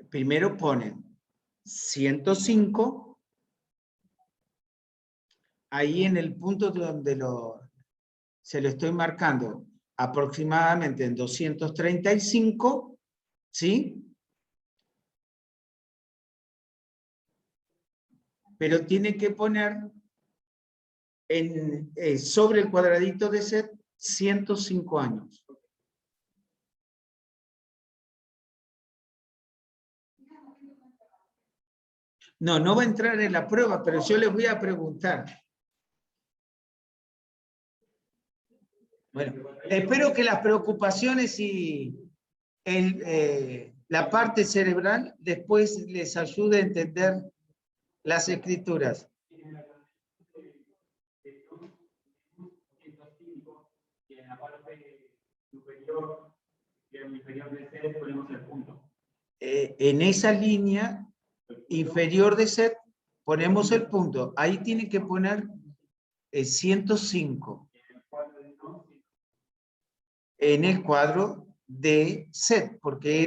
Primero ponen 105, ahí en el punto donde se lo estoy marcando, aproximadamente en 235, ¿sí? Pero tiene que poner sobre el cuadradito de Set 105 años. No va a entrar en la prueba, pero yo les voy a preguntar. Bueno, espero que las preocupaciones y la parte cerebral después les ayude a entender las escrituras. Y en la parte superior, y en el inferior de Set ponemos el punto. En esa línea inferior de Set ponemos el punto. Ahí tienen que poner 105. En el cuadro de Set, porque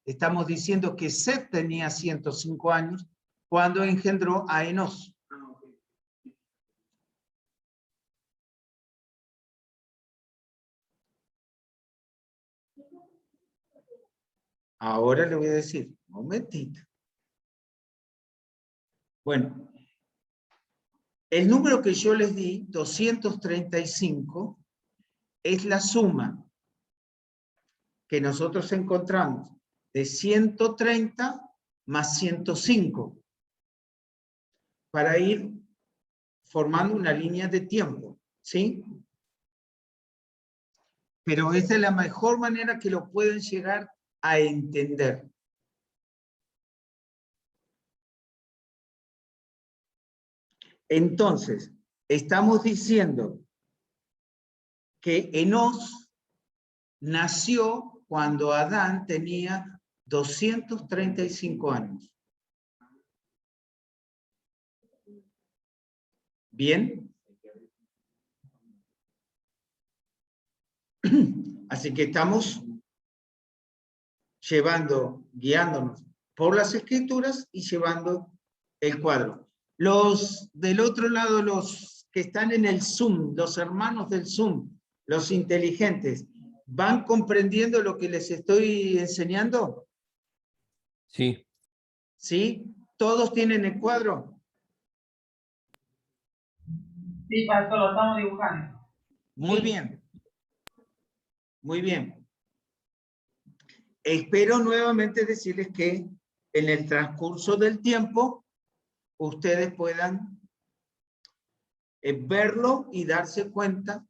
estamos diciendo que Set tenía 105 años cuando engendró a Enos. Ahora le voy a decir, un momentito. Bueno, el número que yo les di, 235, es la suma que nosotros encontramos de 130 más 105, para ir formando una línea de tiempo, ¿sí? Pero esa es la mejor manera que lo pueden llegar a entender. Entonces, estamos diciendo que Enos nació cuando Adán tenía 235 años. ¿Bien? Así que estamos guiándonos por las escrituras y llevando el cuadro. Los del otro lado, los que están en el Zoom, los hermanos del Zoom, los inteligentes, ¿van comprendiendo lo que les estoy enseñando? Sí. ¿Sí? ¿Todos tienen el cuadro? Sí, pastor, lo estamos dibujando. Muy bien. Muy bien. Espero nuevamente decirles que en el transcurso del tiempo ustedes puedan verlo y darse cuenta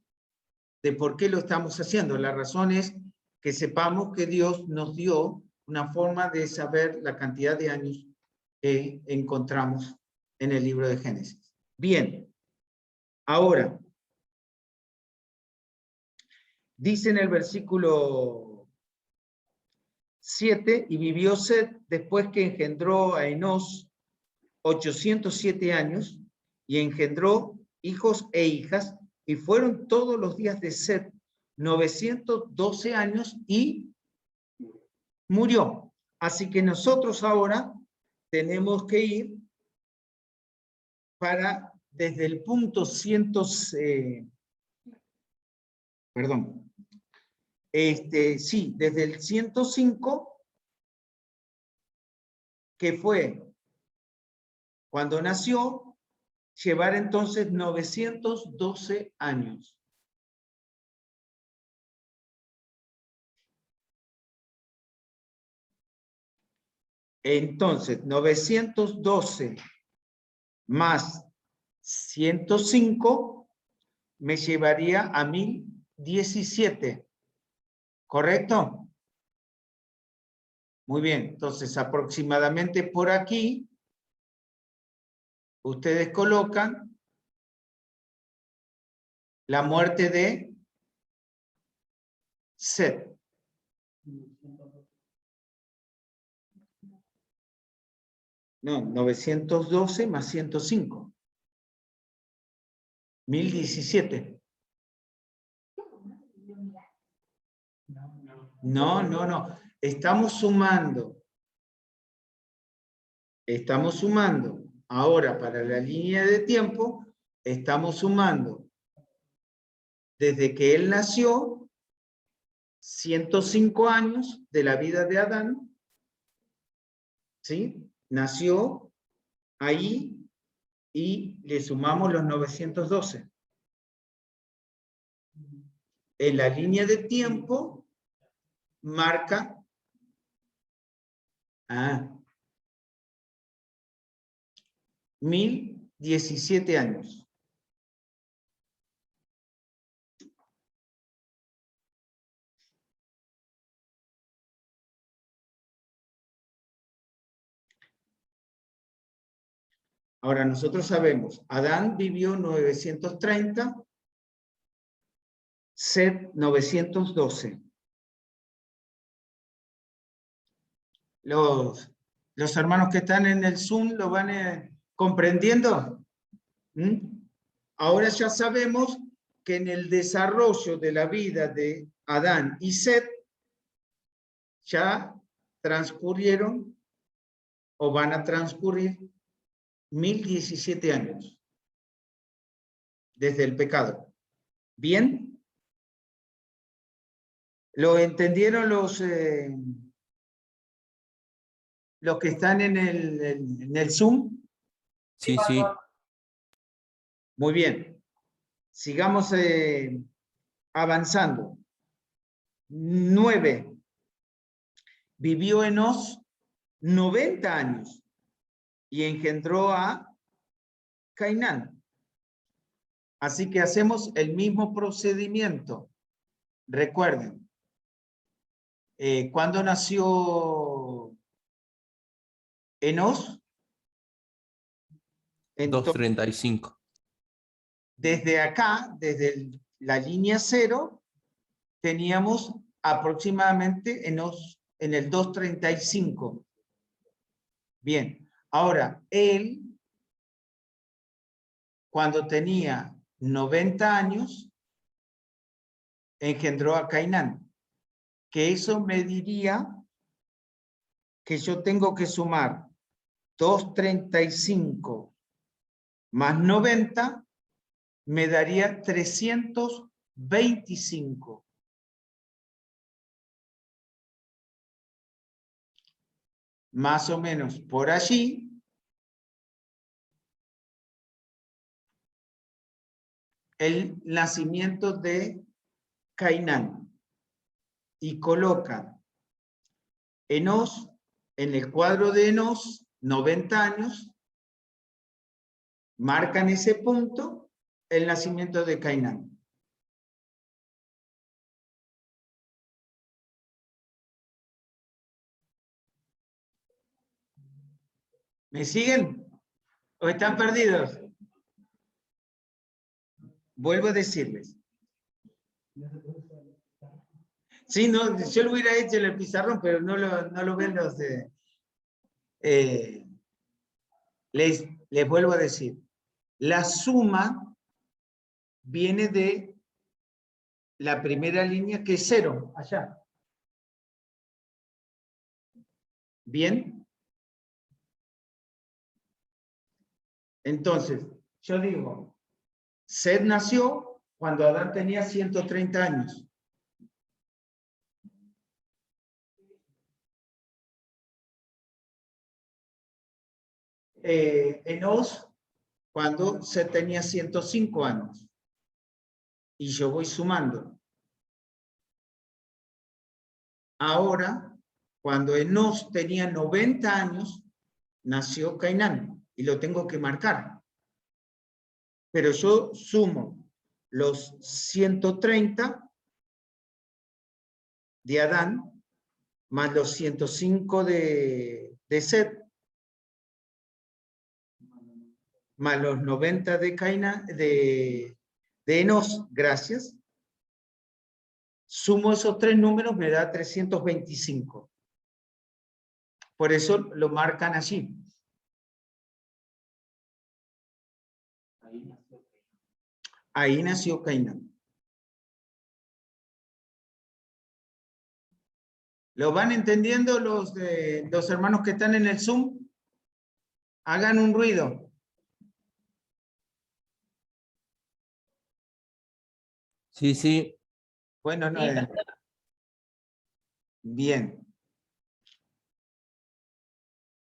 de por qué lo estamos haciendo. La razón es que sepamos que Dios nos dio una forma de saber la cantidad de años que encontramos en el libro de Génesis. Bien, ahora, dice en el versículo 7, y vivió Set después que engendró a Enos 807 años, y engendró hijos e hijas, y fueron todos los días de Set 912 años, y murió. Así que nosotros ahora tenemos que ir para, desde el punto 100, sí, desde el 105, que fue cuando nació, llevar entonces 912 años. Entonces, 912 más 105 me llevaría a 1017. ¿Correcto? Muy bien. Entonces, aproximadamente por aquí, ustedes colocan la muerte de Set. No, 912 más 105. 1017. No. Estamos sumando. Estamos sumando. Ahora, para la línea de tiempo, estamos sumando. Desde que él nació, 105 años de la vida de Adán. ¿Sí? Nació ahí y le sumamos los 912. En la línea de tiempo marca 1017 años. Ahora nosotros sabemos, Adán vivió 930, Set 912. Los hermanos que están en el Zoom lo van comprendiendo. Ahora ya sabemos que en el desarrollo de la vida de Adán y Set ya transcurrieron o van a transcurrir 1017 años desde el pecado. ¿Bien? ¿Lo entendieron los que están en el Zoom? Sí, sí. Muy bien. Sigamos avanzando. 9. Vivió Enos 90 años y engendró a Cainán. Así que hacemos el mismo procedimiento. Recuerden, ¿cuándo nació Enos? 2:35. Desde acá, desde la línea 0, teníamos aproximadamente Enos en el 2:35. Bien, ahora, él, cuando tenía 90 años, engendró a Cainán, que eso me diría que yo tengo que sumar 2:35 más 90, me daría 325. Más o menos por allí, el nacimiento de Cainán. Y coloca Enos, en el cuadro de Enos, 90 años, marcan ese punto, el nacimiento de Cainán. ¿Me siguen? ¿O están perdidos? Vuelvo a decirles. Sí, no, yo lo hubiera hecho en el pizarrón, pero no lo ven los de... les vuelvo a decir. La suma viene de la primera línea, que es 0, allá. ¿Bien? Entonces, yo digo, Seth nació cuando Adán tenía 130 años. Enos, cuando Seth tenía 105 años. Y yo voy sumando. Ahora, cuando Enos tenía 90 años, nació Cainán. Y lo tengo que marcar. Pero yo sumo los 130 de Adán más los 105 de Seth más los 90 de Cainán, de Enos, gracias. Sumo esos tres números, me da 325. Por eso lo marcan allí. Ahí nació Cainán. ¿Lo van entendiendo los hermanos que están en el Zoom? Hagan un ruido. Sí, sí. Bueno, no. Bien.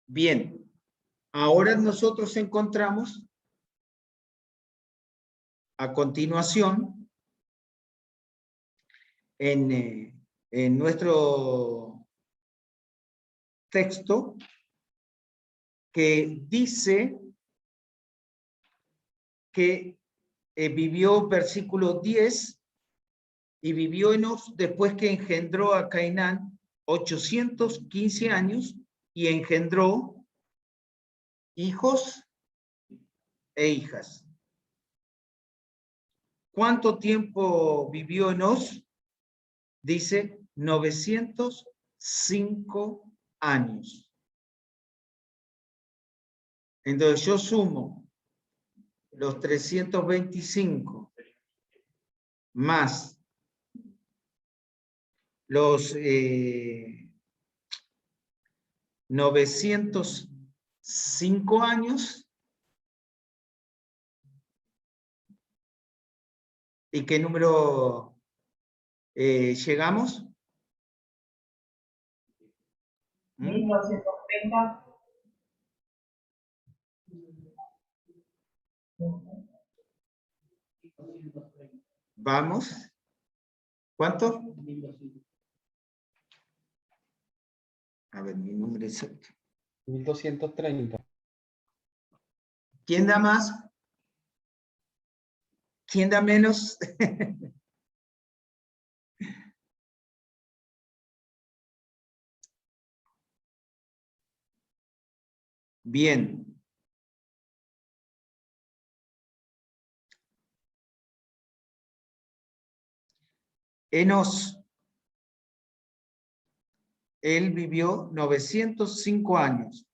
Bien. Ahora nosotros encontramos a continuación en nuestro texto que dice que vivió, versículo 10, y vivió Enos después que engendró a Cainán 815 años y engendró hijos e hijas. ¿Cuánto tiempo vivió Enos? Dice 905 años. Entonces yo sumo los 325 más los 905 años. ¿Y qué número llegamos? 1230. Vamos. ¿Cuánto? A ver, mi número exacto. 1230. ¿Quién da más? ¿Quién da menos? Bien. Enos. Él vivió 905 años.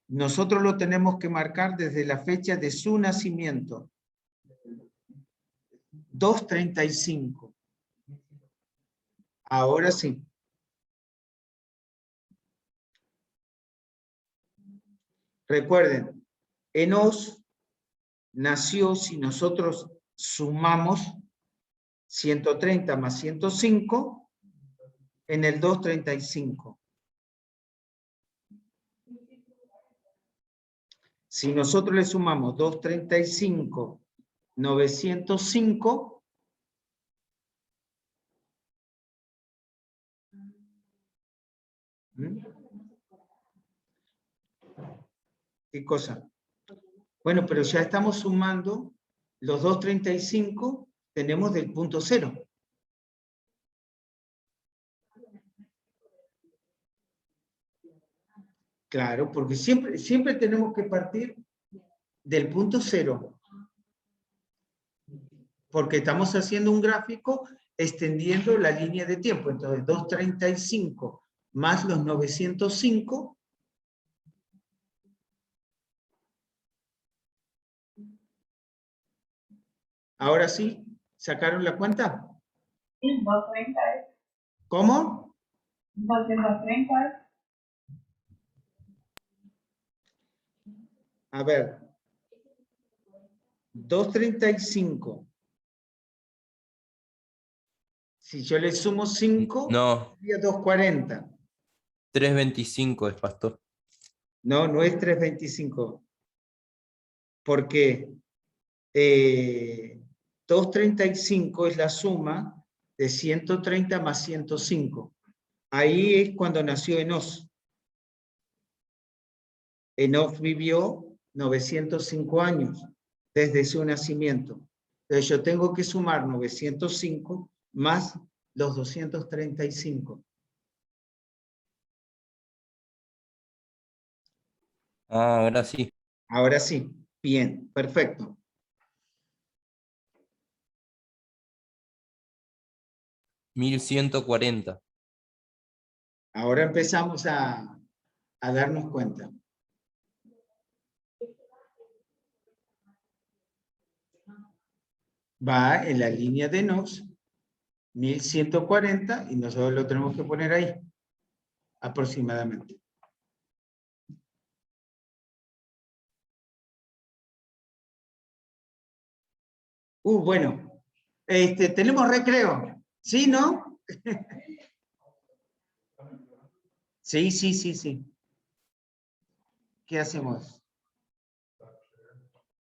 Nosotros lo tenemos que marcar desde la fecha de su nacimiento. 235. Ahora sí. Recuerden, Enos nació, si nosotros sumamos 130 más 105, en el 235. Si nosotros le sumamos 235, 905, ¿qué cosa? Bueno, pero ya estamos sumando los 235, tenemos del punto cero. Claro, porque siempre tenemos que partir del punto cero. Porque estamos haciendo un gráfico extendiendo la línea de tiempo. Entonces, 235 más los 905. Ahora sí, ¿sacaron la cuenta? 230 es. ¿Cómo? 230 es. A ver. 235. Si yo le sumo 5, No, sería 240. 325 es, pastor. No, no es 325. Porque 235 es la suma de 130 más 105. Ahí es cuando nació Enos. Enos vivió 905 años desde su nacimiento. Entonces yo tengo que sumar 905 más los 235. Ah, ahora sí. Ahora sí, bien, perfecto. $1140. Ahora empezamos a darnos cuenta. Va en la línea de Enos, 1140, y nosotros lo tenemos que poner ahí, aproximadamente. Bueno, tenemos recreo, ¿sí, no? Sí. ¿Qué hacemos?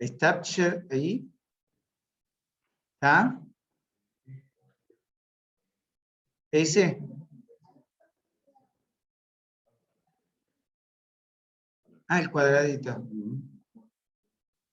Stop share ahí. ¿Está? Ese. Ah, el cuadradito.